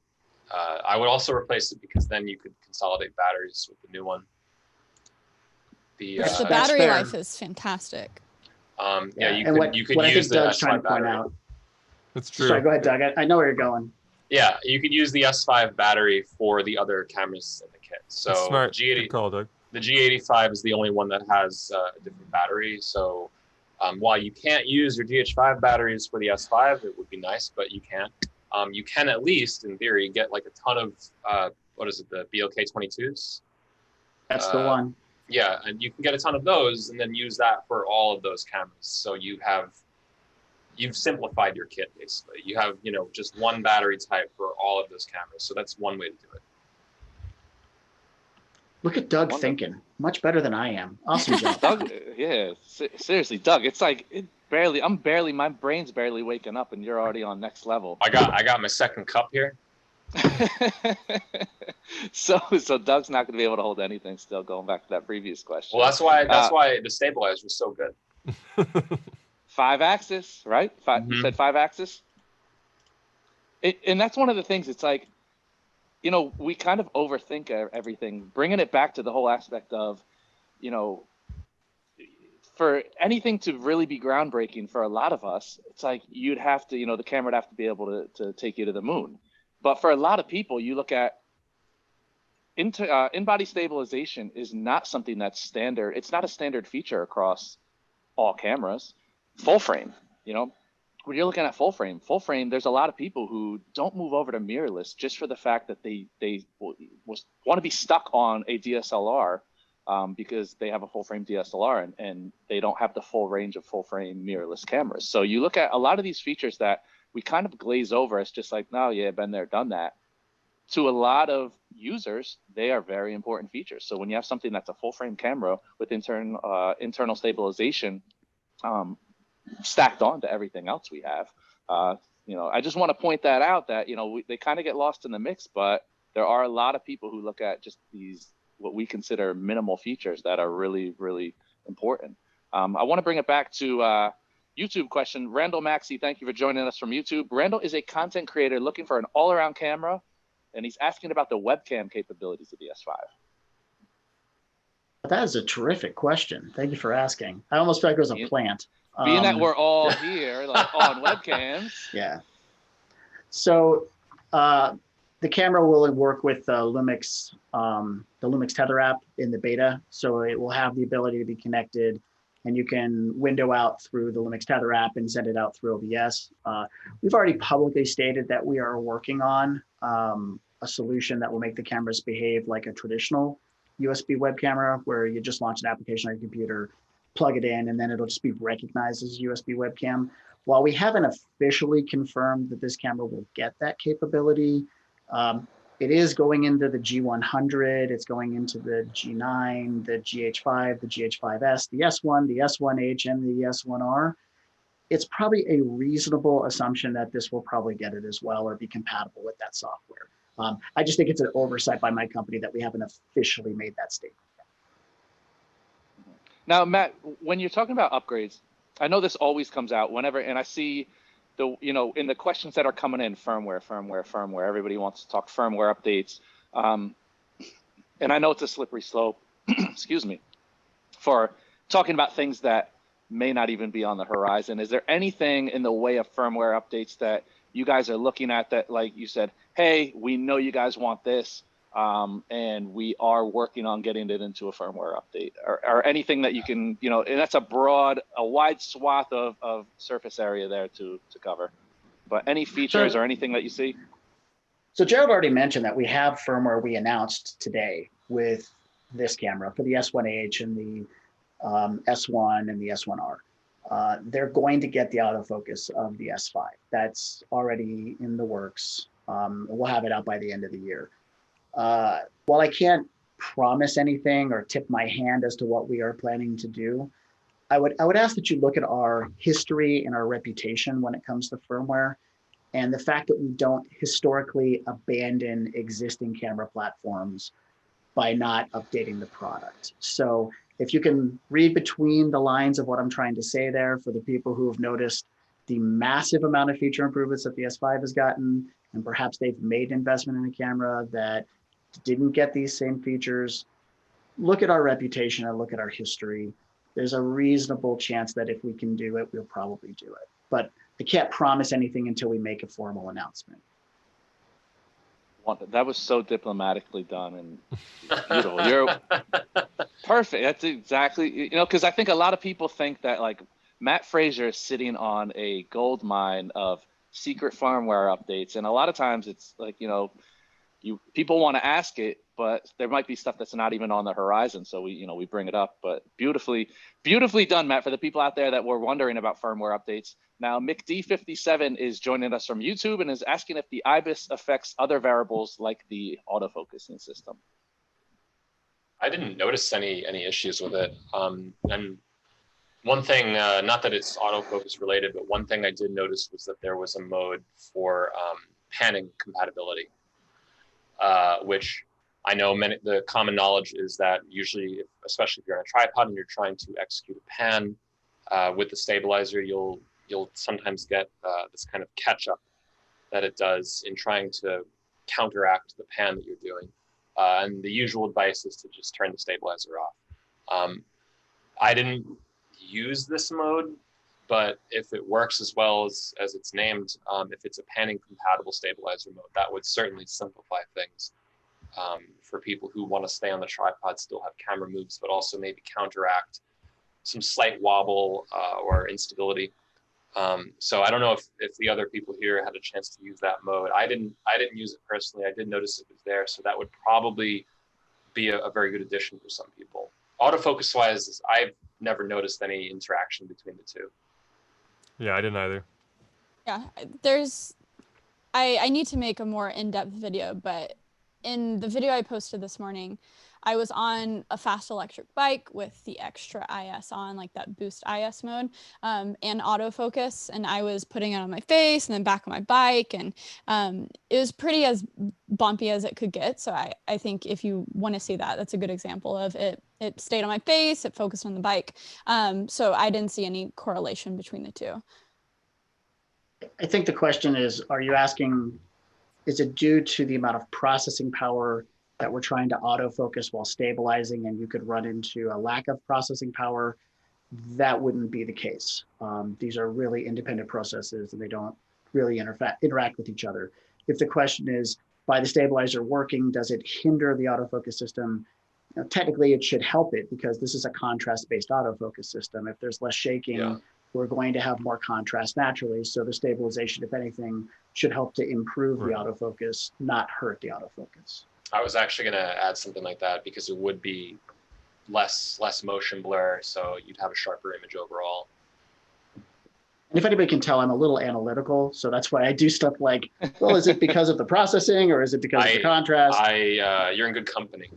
I would also replace it, because then you could consolidate batteries with the new one. The battery life is fantastic. You could use the S5 battery. That's true. Sorry, go ahead, Doug. I know where you're going. Yeah, you could use the S5 battery for the other cameras in the kit. So that's smart. Good call, Doug. The G85 is the only one that has a different battery. So while you can't use your GH5 batteries for the S5, it would be nice, but you can't. You can at least, in theory, get like a ton of, the BLK22s? That's the one. Yeah, and you can get a ton of those and then use that for all of those cameras. So you've simplified your kit, basically. You have, just one battery type for all of those cameras. So that's one way to do it. Look at Doug thinking. Much better than I am. Awesome job. Doug, seriously, Doug, it's like my brain's barely waking up and you're already on next level. I got my second cup here. So Doug's not going to be able to hold anything still, going back to that previous question. Well, that's why the stabilizer was so good. 5-axis, right? You said 5-axis? And that's one of the things. It's like, we kind of overthink everything, bringing it back to the whole aspect of, for anything to really be groundbreaking for a lot of us, it's like you'd have to, the camera would have to be able to take you to the moon. But for a lot of people, you look at in-body stabilization is not something that's standard. It's not a standard feature across all cameras. Full frame, when you're looking at full frame, there's a lot of people who don't move over to mirrorless just for the fact that they want to be stuck on a DSLR because they have a full frame DSLR and they don't have the full range of full frame mirrorless cameras. So you look at a lot of these features that we kind of glaze over as just like, no, yeah, been there, done that. To a lot of users, they are very important features. So when you have something that's a full frame camera with internal stabilization, stacked on to everything else we have. I just want to point that out that, they kind of get lost in the mix, but there are a lot of people who look at just these, what we consider minimal features that are really, really important. I want to bring it back to YouTube question. Randall Maxey, thank you for joining us from YouTube. Randall is a content creator looking for an all-around camera, and he's asking about the webcam capabilities of the S5. That is a terrific question. Thank you for asking. I almost felt like it was a plant. Being that we're all here, like on webcams. Yeah. So the camera will work with the LUMIX Tether app in the beta. So it will have the ability to be connected, and you can window out through the LUMIX Tether app and send it out through OBS. We've already publicly stated that we are working on a solution that will make the cameras behave like a traditional USB web camera, where you just launch an application on your computer, plug it in, and then it'll just be recognized as a USB webcam. While we haven't officially confirmed that this camera will get that capability, it is going into the G100, it's going into the G9, the GH5, the GH5S, the S1, the S1H, and the S1R. It's probably a reasonable assumption that this will probably get it as well or be compatible with that software. I just think it's an oversight by my company that we haven't officially made that statement. Now, Matt, when you're talking about upgrades, I know this always comes out whenever, and I see in the questions that are coming in, firmware, everybody wants to talk firmware updates. And I know it's a slippery slope, excuse me, for talking about things that may not even be on the horizon. Is there anything in the way of firmware updates that you guys are looking at that, like you said, hey, we know you guys want this, and we are working on getting it into a firmware update, or anything that you can, and that's a wide swath of surface area there to cover. But any features or anything that you see? So Gerald already mentioned that we have firmware we announced today with this camera for the S1H and the S1 and the S1R. They're going to get the autofocus of the S5. That's already in the works. We'll have it out by the end of the year. While I can't promise anything or tip my hand as to what we are planning to do, I would ask that you look at our history and our reputation when it comes to firmware, and the fact that we don't historically abandon existing camera platforms by not updating the product. So if you can read between the lines of what I'm trying to say there, for the people who have noticed the massive amount of feature improvements that the S5 has gotten, and perhaps they've made investment in a camera that didn't get these same features, look at our reputation and look at our history. There's a reasonable chance that if we can do it, we'll probably do it. But I can't promise anything until we make a formal announcement. That was so diplomatically done and beautiful. You're perfect. That's exactly, because I think a lot of people think that like Matt Frazer is sitting on a gold mine of secret firmware updates, and a lot of times it's like people want to ask it, but there might be stuff that's not even on the horizon, so we bring it up. But beautifully done, Matt, for the people out there that were wondering about firmware updates. Now, McD57 is joining us from YouTube and is asking if the IBIS affects other variables like the autofocusing system. I didn't notice any issues with it. And one thing, not that it's autofocus related, but one thing I did notice was that there was a mode for panning compatibility, which I know the common knowledge is that usually, especially if you're on a tripod and you're trying to execute a pan with the stabilizer, you'll sometimes get this kind of catch up that it does in trying to counteract the pan that you're doing. And the usual advice is to just turn the stabilizer off. I didn't use this mode, but if it works as well as it's named, if it's a panning compatible stabilizer mode, that would certainly simplify things for people who want to stay on the tripod, still have camera moves, but also maybe counteract some slight wobble or instability So I don't know if the other people here had a chance to use that mode. I didn't use it personally. I did notice it was there, so that would probably be a very good addition for some people. Autofocus wise, I've never noticed any interaction between the two. Yeah, I didn't either. Yeah, I need to make a more in-depth video, but in the video I posted this morning, I was on a fast electric bike with the extra IS on, like that boost IS mode, and autofocus, and I was putting it on my face and then back of my bike, and it was pretty as bumpy as it could get. So I think if you want to see that, that's a good example of it. It stayed on my face, it focused on the bike. So I didn't see any correlation between the two. I think the question is, are you asking, is it due to the amount of processing power that we're trying to autofocus while stabilizing, and you could run into a lack of processing power? That wouldn't be the case. These are really independent processes and they don't really interact with each other. If the question is, by the stabilizer working, does it hinder the autofocus system? Technically, it should help it because this is a contrast-based autofocus system. If there's less shaking, we're going to have more contrast naturally. So the stabilization, if anything, should help to improve the autofocus, not hurt the autofocus. I was actually going to add something like that because it would be less motion blur, so you'd have a sharper image overall. And if anybody can tell, I'm a little analytical, so that's why I do stuff like, well, is it because of the processing or is it because of the contrast? You're in good company.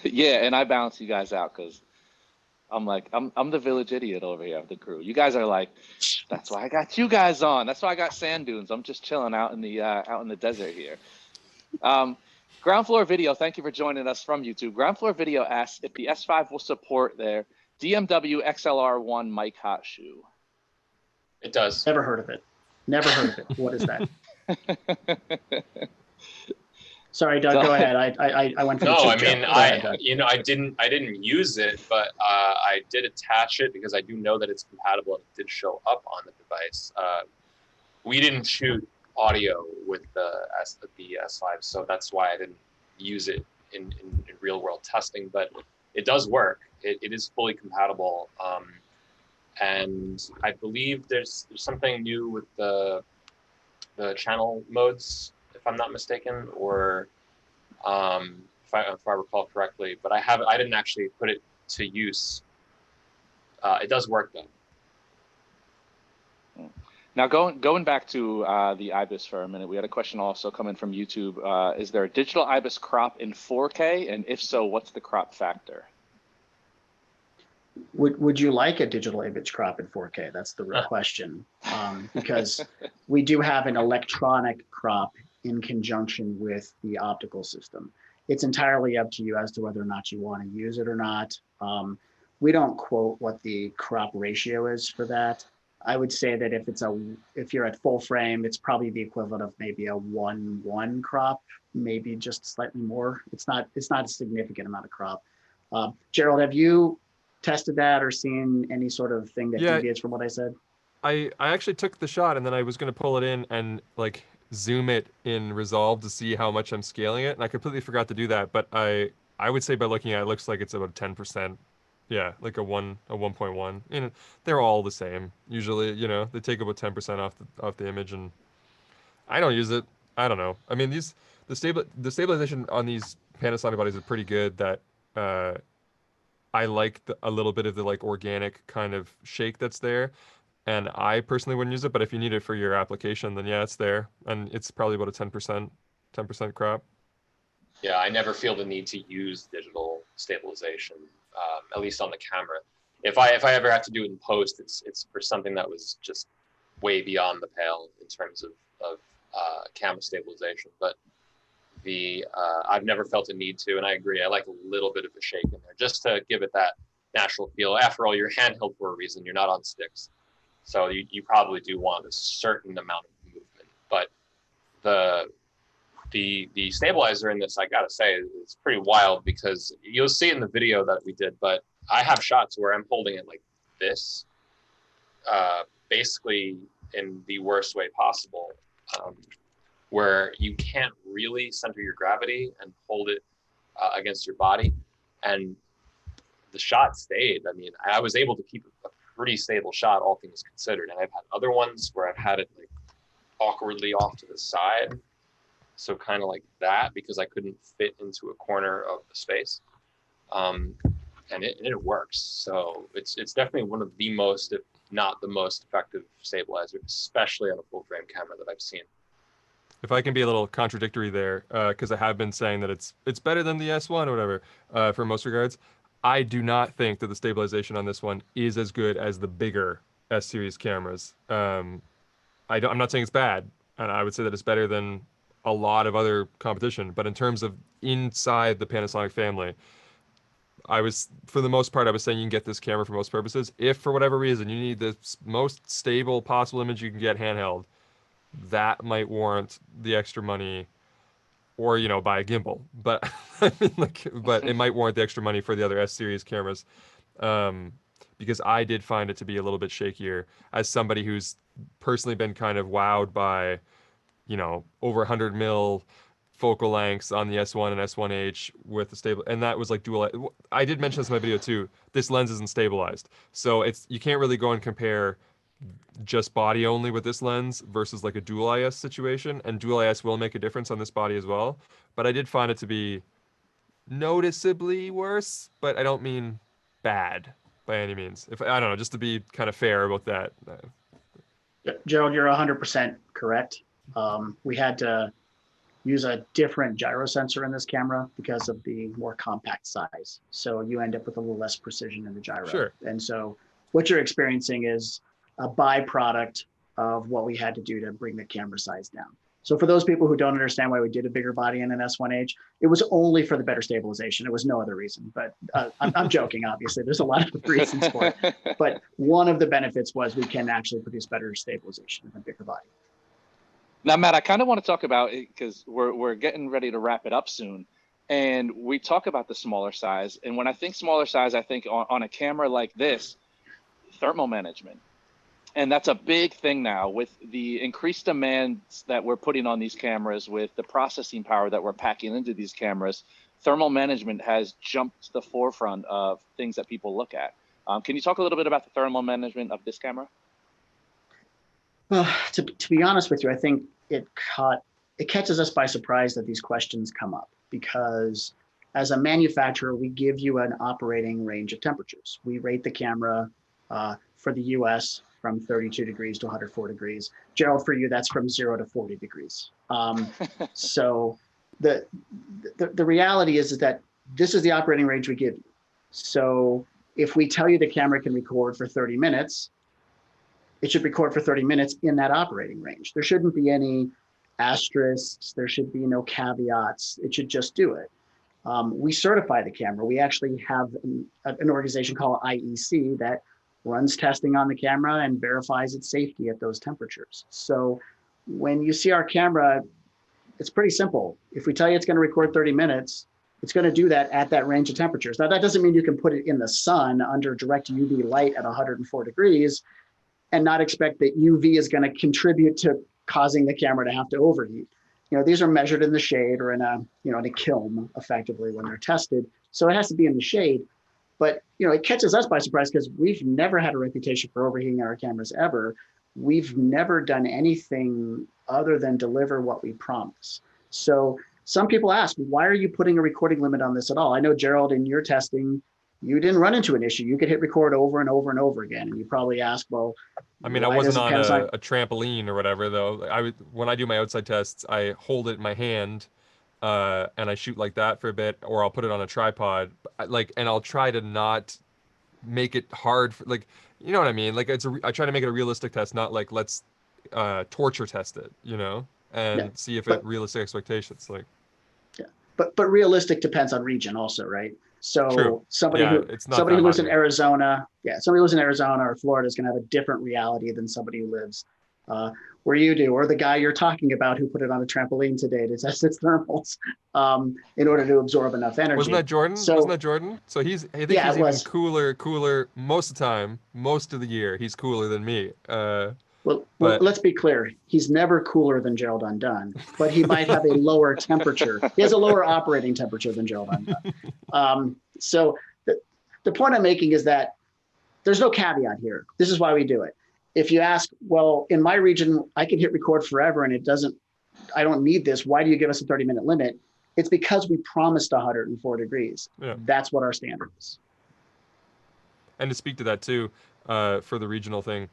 Yeah, and I balance you guys out because I'm like, I'm the village idiot over here of the crew. You guys are like, that's why I got you guys on. That's why I got sand dunes. I'm just chilling out in the desert here. Ground Floor Video, thank you for joining us from YouTube. Ground Floor Video asks if the S5 will support their DMW XLR1 mic hot shoe. It does. Never heard of it. Never heard of it. What is that? Sorry, Doug, go ahead. I went for the No, I cheap mean, joke. I didn't use it, but I did attach it because I do know that it's compatible and it did show up on the device. We didn't shoot audio with the S5, so that's why I didn't use it in real world testing, but it does work. It is fully compatible. And I believe there's something new with the channel modes, if I'm not mistaken, or if I recall correctly, but I didn't actually put it to use. It does work though. Now going back to the IBIS for a minute, we had a question also coming from YouTube. Is there a digital IBIS crop in 4K, and if so, what's the crop factor? Would you like a digital IBIS crop in 4K? That's the real question, because we do have an electronic crop in conjunction with the optical system. It's entirely up to you as to whether or not you want to use it or not. We don't quote what the crop ratio is for that. I would say that if you're at full frame, it's probably the equivalent of maybe a 1:1 crop, maybe just slightly more. It's not a significant amount of crop. Gerald, have you tested that or seen any sort of thing that deviates from what I said? I actually took the shot and then I was going to pull it in and like zoom it in Resolve to see how much I'm scaling it, and I completely forgot to do that. But I would say by looking at it, it looks like it's about 10%. Yeah, like a 1.1. And they're all the same usually. You know, they take about 10% off the image, and I don't use it. I don't know. I mean, the stabilization on these Panasonic bodies is pretty good. That I like a little bit of the like organic kind of shake that's there. And I personally wouldn't use it, but if you need it for your application, then yeah, it's there, and it's probably about a 10% crop. Yeah, I never feel the need to use digital stabilization, at least on the camera. If I ever have to do it in post, it's for something that was just way beyond the pale in terms of camera stabilization. But I've never felt a need to, and I agree. I like a little bit of a shake in there just to give it that natural feel. After all, you're handheld for a reason. You're not on sticks. So you probably do want a certain amount of movement, but the stabilizer in this, I gotta say, it's pretty wild because you'll see in the video that we did, but I have shots where I'm holding it like this, basically in the worst way possible, where you can't really center your gravity and hold it against your body, and the shot stayed. I mean, I was able to keep a pretty stable shot, all things considered. And I've had other ones where I've had it like awkwardly off to the side. So kind of like that, because I couldn't fit into a corner of the space. And it works. So it's definitely one of the most, if not the most effective stabilizer, especially on a full frame camera that I've seen. If I can be a little contradictory there, because I have been saying that it's better than the S1 or whatever, for most regards, I do not think that the stabilization on this one is as good as the bigger S series cameras. I'm not saying it's bad, and I would say that it's better than a lot of other competition. But in terms of inside the Panasonic family, for the most part, I was saying you can get this camera for most purposes. If for whatever reason you need the most stable possible image you can get handheld, that might warrant the extra money, or buy a gimbal. But I mean, but it might warrant the extra money for the other S series cameras, because I did find it to be a little bit shakier. As somebody who's personally been kind of wowed by, over 100 mil focal lengths on the S1 and S1H with the stable, and that was like dual. I did mention this in my video too. This lens isn't stabilized, so you can't really go and compare just body only with this lens versus like a dual IS situation, and dual IS will make a difference on this body as well. But I did find it to be noticeably worse, but I don't mean bad by any means. I don't know, just to be kind of fair about that. Gerald, you're 100% correct. We had to use a different gyro sensor in this camera because of the more compact size. So you end up with a little less precision in the gyro. Sure. And so what you're experiencing is a byproduct of what we had to do to bring the camera size down. So for those people who don't understand why we did a bigger body in an S1H, it was only for the better stabilization. It was no other reason, but I'm joking, obviously. There's a lot of reasons for it. But one of the benefits was we can actually produce better stabilization in a bigger body. Now, Matt, I kind of want to talk about it because we're getting ready to wrap it up soon. And we talk about the smaller size. And when I think smaller size, I think on a camera like this, thermal management. And that's a big thing now with the increased demands that we're putting on these cameras, with the processing power that we're packing into these cameras. Thermal management has jumped to the forefront of things that people look at. Can you talk a little bit about the thermal management of this camera? Well, to be honest with you, I think it catches us by surprise that these questions come up, because as a manufacturer, we give you an operating range of temperatures. We rate the camera for the US from 32 degrees to 104 degrees. Gerald, for you, that's from 0 to 40 degrees. So the reality is that this is the operating range we give you. So if we tell you the camera can record for 30 minutes, it should record for 30 minutes in that operating range. There shouldn't be any asterisks. There should be no caveats. It should just do it. We certify the camera. We actually have an organization called IEC that runs testing on the camera and verifies its safety at those temperatures. So when you see our camera, it's pretty simple. If we tell you it's going to record 30 minutes, it's going to do that at that range of temperatures. Now, that doesn't mean you can put it in the sun under direct UV light at 104 degrees and not expect that UV is going to contribute to causing the camera to have to overheat. These are measured in the shade or in a kiln, effectively, when they're tested. So it has to be in the shade. But it catches us by surprise because we've never had a reputation for overheating our cameras ever. We've never done anything other than deliver what we promise. So some people ask, why are you putting a recording limit on this at all? I know, Gerald, in your testing, you didn't run into an issue. You could hit record over and over and over again. And you probably ask, well, I mean, I wasn't on a trampoline or whatever, though. When I do my outside tests, I hold it in my hand and I shoot like that for a bit, or I'll put it on a tripod, and I'll try to not make it hard for, you know what I mean? I try to make it a realistic test, not like let's torture test it, and see if it realistic expectations. Yeah, but realistic depends on region also, right? So True. somebody who lives in Arizona, somebody who lives in Arizona or Florida is going to have a different reality than somebody who lives where you do, or the guy you're talking about who put it on a trampoline today to test its thermals in order to absorb enough energy. Wasn't that Jordan? So I think he's even cooler most of the time, most of the year. He's cooler than me. Well, let's be clear. He's never cooler than Gerald Undone, but he might have a lower temperature. He has a lower operating temperature than Gerald Undone. So the point I'm making is that there's no caveat here. This is why we do it. If you ask, well, in my region, I can hit record forever and I don't need this. Why do you give us a 30-minute limit? It's because we promised 104 degrees. Yeah. That's what our standard is. And to speak to that too, for the regional thing,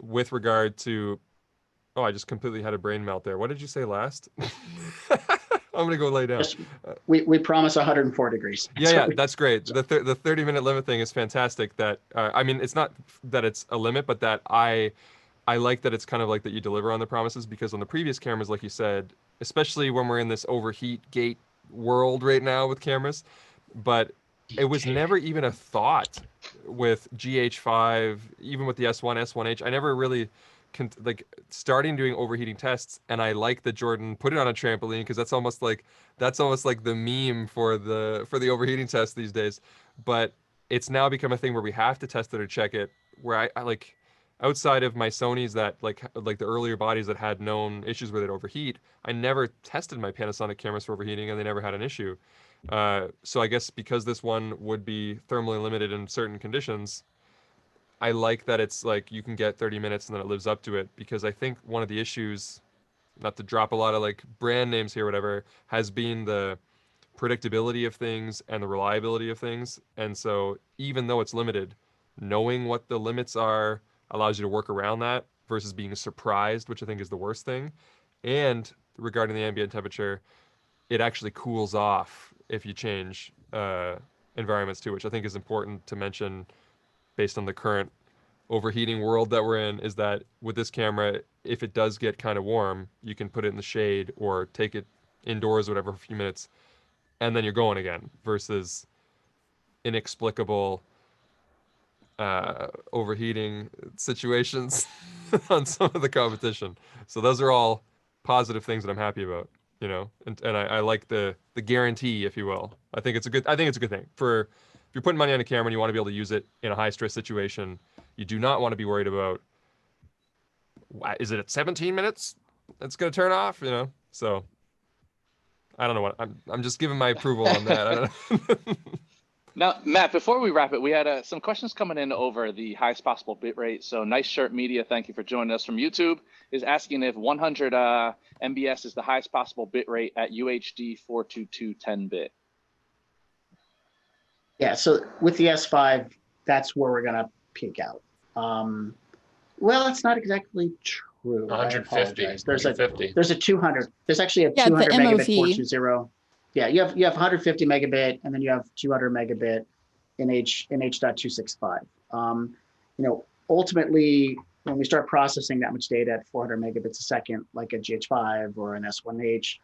with regard to, oh, I just completely had a brain melt there. What did you say last? I'm gonna go lay down. We promise 104 degrees. Yeah, that's great. The 30-minute limit thing is fantastic. That I mean, it's not that it's a limit, but that I like that it's kind of like that you deliver on the promises, because on the previous cameras, like you said, especially when we're in this overheat gate world right now with cameras, but it was never even a thought with GH5, even with the S1, S1H. I never really starting doing overheating tests, and I like that Jordan put it on a trampoline, because that's almost like the meme for the overheating test these days. But it's now become a thing where we have to test it or check it. Where I like, outside of my Sonys that like the earlier bodies that had known issues with it overheat, I never tested my Panasonic cameras for overheating, and they never had an issue. So I guess because this one would be thermally limited in certain conditions, I like that it's like you can get 30 minutes and then it lives up to it, because I think one of the issues, not to drop a lot of like brand names here, whatever, has been the predictability of things and the reliability of things. And so even though it's limited, knowing what the limits are allows you to work around that versus being surprised, which I think is the worst thing. And regarding the ambient temperature, it actually cools off if you change environments too, which I think is important to mention based on the current overheating world that we're in, is that with this camera, if it does get kind of warm, you can put it in the shade or take it indoors, whatever, for a few minutes, and then you're going again, versus inexplicable overheating situations on some of the competition. So those are all positive things that I'm happy about, you know, and I like the guarantee, if you will. I think it's a good thing. For if you're putting money on a camera and you want to be able to use it in a high stress situation, you do not want to be worried about, is it at 17 minutes it's going to turn off, you know? So I don't know what I'm just giving my approval on that. I don't know. Now, Matt, before we wrap it, we had some questions coming in over the highest possible bit rate. So Nice Shirt Media, thank you for joining us from YouTube, is asking if 100 MBS is the highest possible bit rate at UHD 422 10-bit. Yeah, so with the S5, that's where we're going to peak out. Well, it's not exactly true. 150. There's a 200. There's actually a 200 megabit 420. Yeah, you have 150 megabit, and then you have 200 megabit in H.265. You know, ultimately, when we start processing that much data at 400 megabits a second, like a GH5 or an S1H,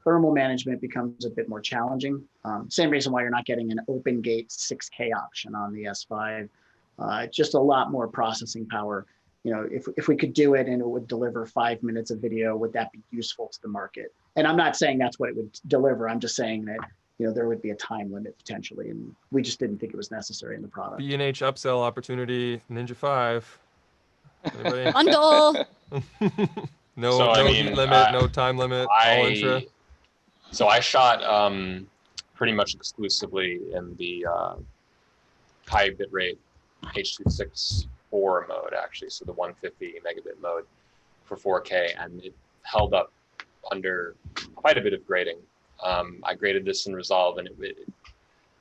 thermal management becomes a bit more challenging. Same reason why you're not getting an open gate 6K option on the S5. Just a lot more processing power. You know, if we could do it and it would deliver 5 minutes of video, would that be useful to the market? And I'm not saying that's what it would deliver. I'm just saying that, you know, there would be a time limit potentially, and we just didn't think it was necessary in the product. B&H upsell opportunity, Ninja 5. Anybody? Bundle. No heat limit, no time limit, all intra. So I shot pretty much exclusively in the high bitrate H.264 mode, actually, so the 150 megabit mode for 4K, and it held up under quite a bit of grading. I graded this in Resolve, and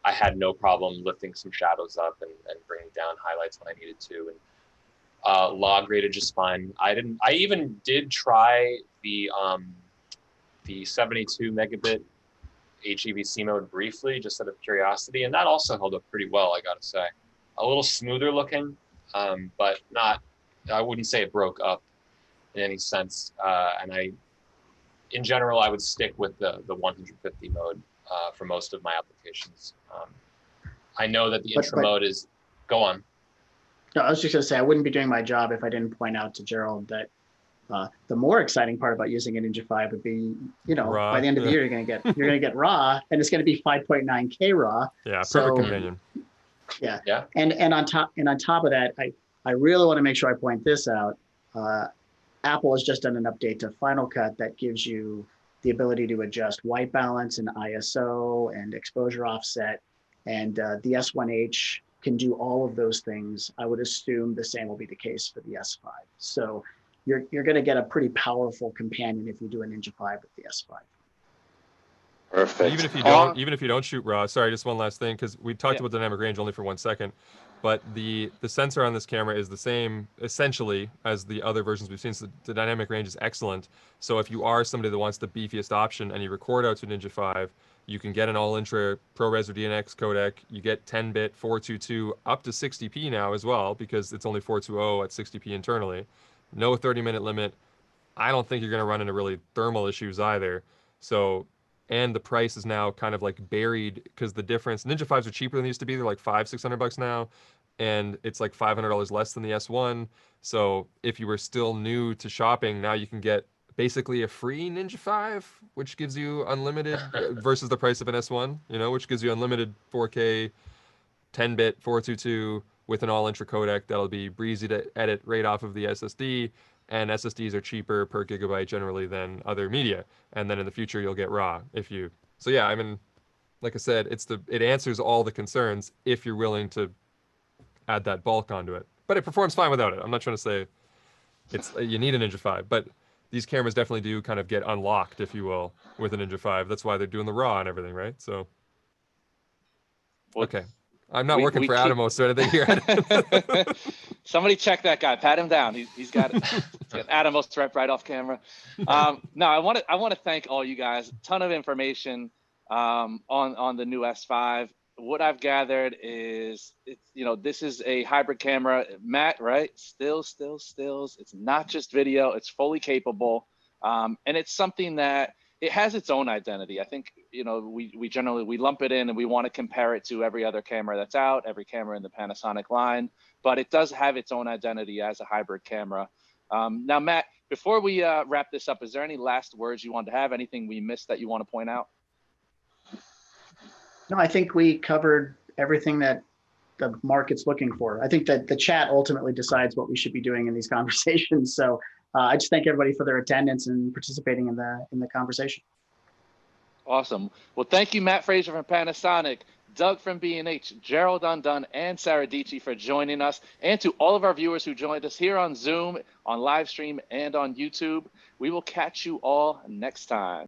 I had no problem lifting some shadows up and bringing down highlights when I needed to, and log graded just fine. I even did try the 72 megabit HEVC mode briefly, just out of curiosity, and that also held up pretty well, I gotta say. A little smoother looking, but not, I wouldn't say it broke up in any sense. And in general, I would stick with the 150 mode for most of my applications. I know that the intra mode is, go on. No, I was just gonna say, I wouldn't be doing my job if I didn't point out to Gerald that the more exciting part about using an Ninja 5 would be, you know, raw. By the end of the year, you're gonna get raw, and it's gonna be 5.9K raw. Yeah, perfect companion. Yeah. And on top of that, I really want to make sure I point this out. Apple has just done an update to Final Cut that gives you the ability to adjust white balance and ISO and exposure offset And the S1H can do all of those things. I would assume the same will be the case for the S5. So you're going to get a pretty powerful companion if you do a Ninja 5 with the S5. Perfect. Even if you don't shoot RAW, sorry, just one last thing, because we talked Yeah. about dynamic range only for 1 second, but the sensor on this camera is the same essentially as the other versions we've seen. So the dynamic range is excellent. So if you are somebody that wants the beefiest option and you record out to Ninja 5, you can get an all-intra ProRes or DNX codec. You get 10-bit 422 up to 60p now as well, because it's only 420 at 60p internally. No 30-minute limit. I don't think you're going to run into really thermal issues either. So, and the price is now kind of like buried because the difference, Ninja 5s are cheaper than they used to be. They're like $500-600 now, and it's like $500 less than the S1. So if you were still new to shopping, now you can get basically a free Ninja 5, which gives you unlimited versus the price of an S1, you know, which gives you unlimited 4K, 10-bit 422 with an all-intra codec that'll be breezy to edit right off of the SSD. And SSDs are cheaper per gigabyte generally than other media. And then in the future, you'll get RAW if you. So yeah, I mean, like I said, it answers all the concerns if you're willing to add that bulk onto it. But it performs fine without it. I'm not trying to say you need a Ninja 5, but these cameras definitely do kind of get unlocked, if you will, with a Ninja 5. That's why they're doing the RAW and everything, right? So, okay. I'm not working for Atomos or anything here. Somebody check that guy. Pat him down. He's got Atomos right off camera. No, I want to thank all you guys. Ton of information on the new S5. What I've gathered is, this is a hybrid camera. Matt, right? Stills. It's not just video. It's fully capable, and it's something that it has its own identity. I think, we generally lump it in and we want to compare it to every other camera that's out, every camera in the Panasonic line, but it does have its own identity as a hybrid camera. Now, Matt, before we wrap this up, is there any last words you want to have? Anything we missed that you want to point out? No, I think we covered everything that the market's looking for. I think that the chat ultimately decides what we should be doing in these conversations. So I just thank everybody for their attendance and participating in the conversation. Awesome. Well, thank you, Matt Frazer from Panasonic, Doug from B&H, Gerald Undone, and Sara Dietschy for joining us, and to all of our viewers who joined us here on Zoom, on live stream, and on YouTube. We will catch you all next time.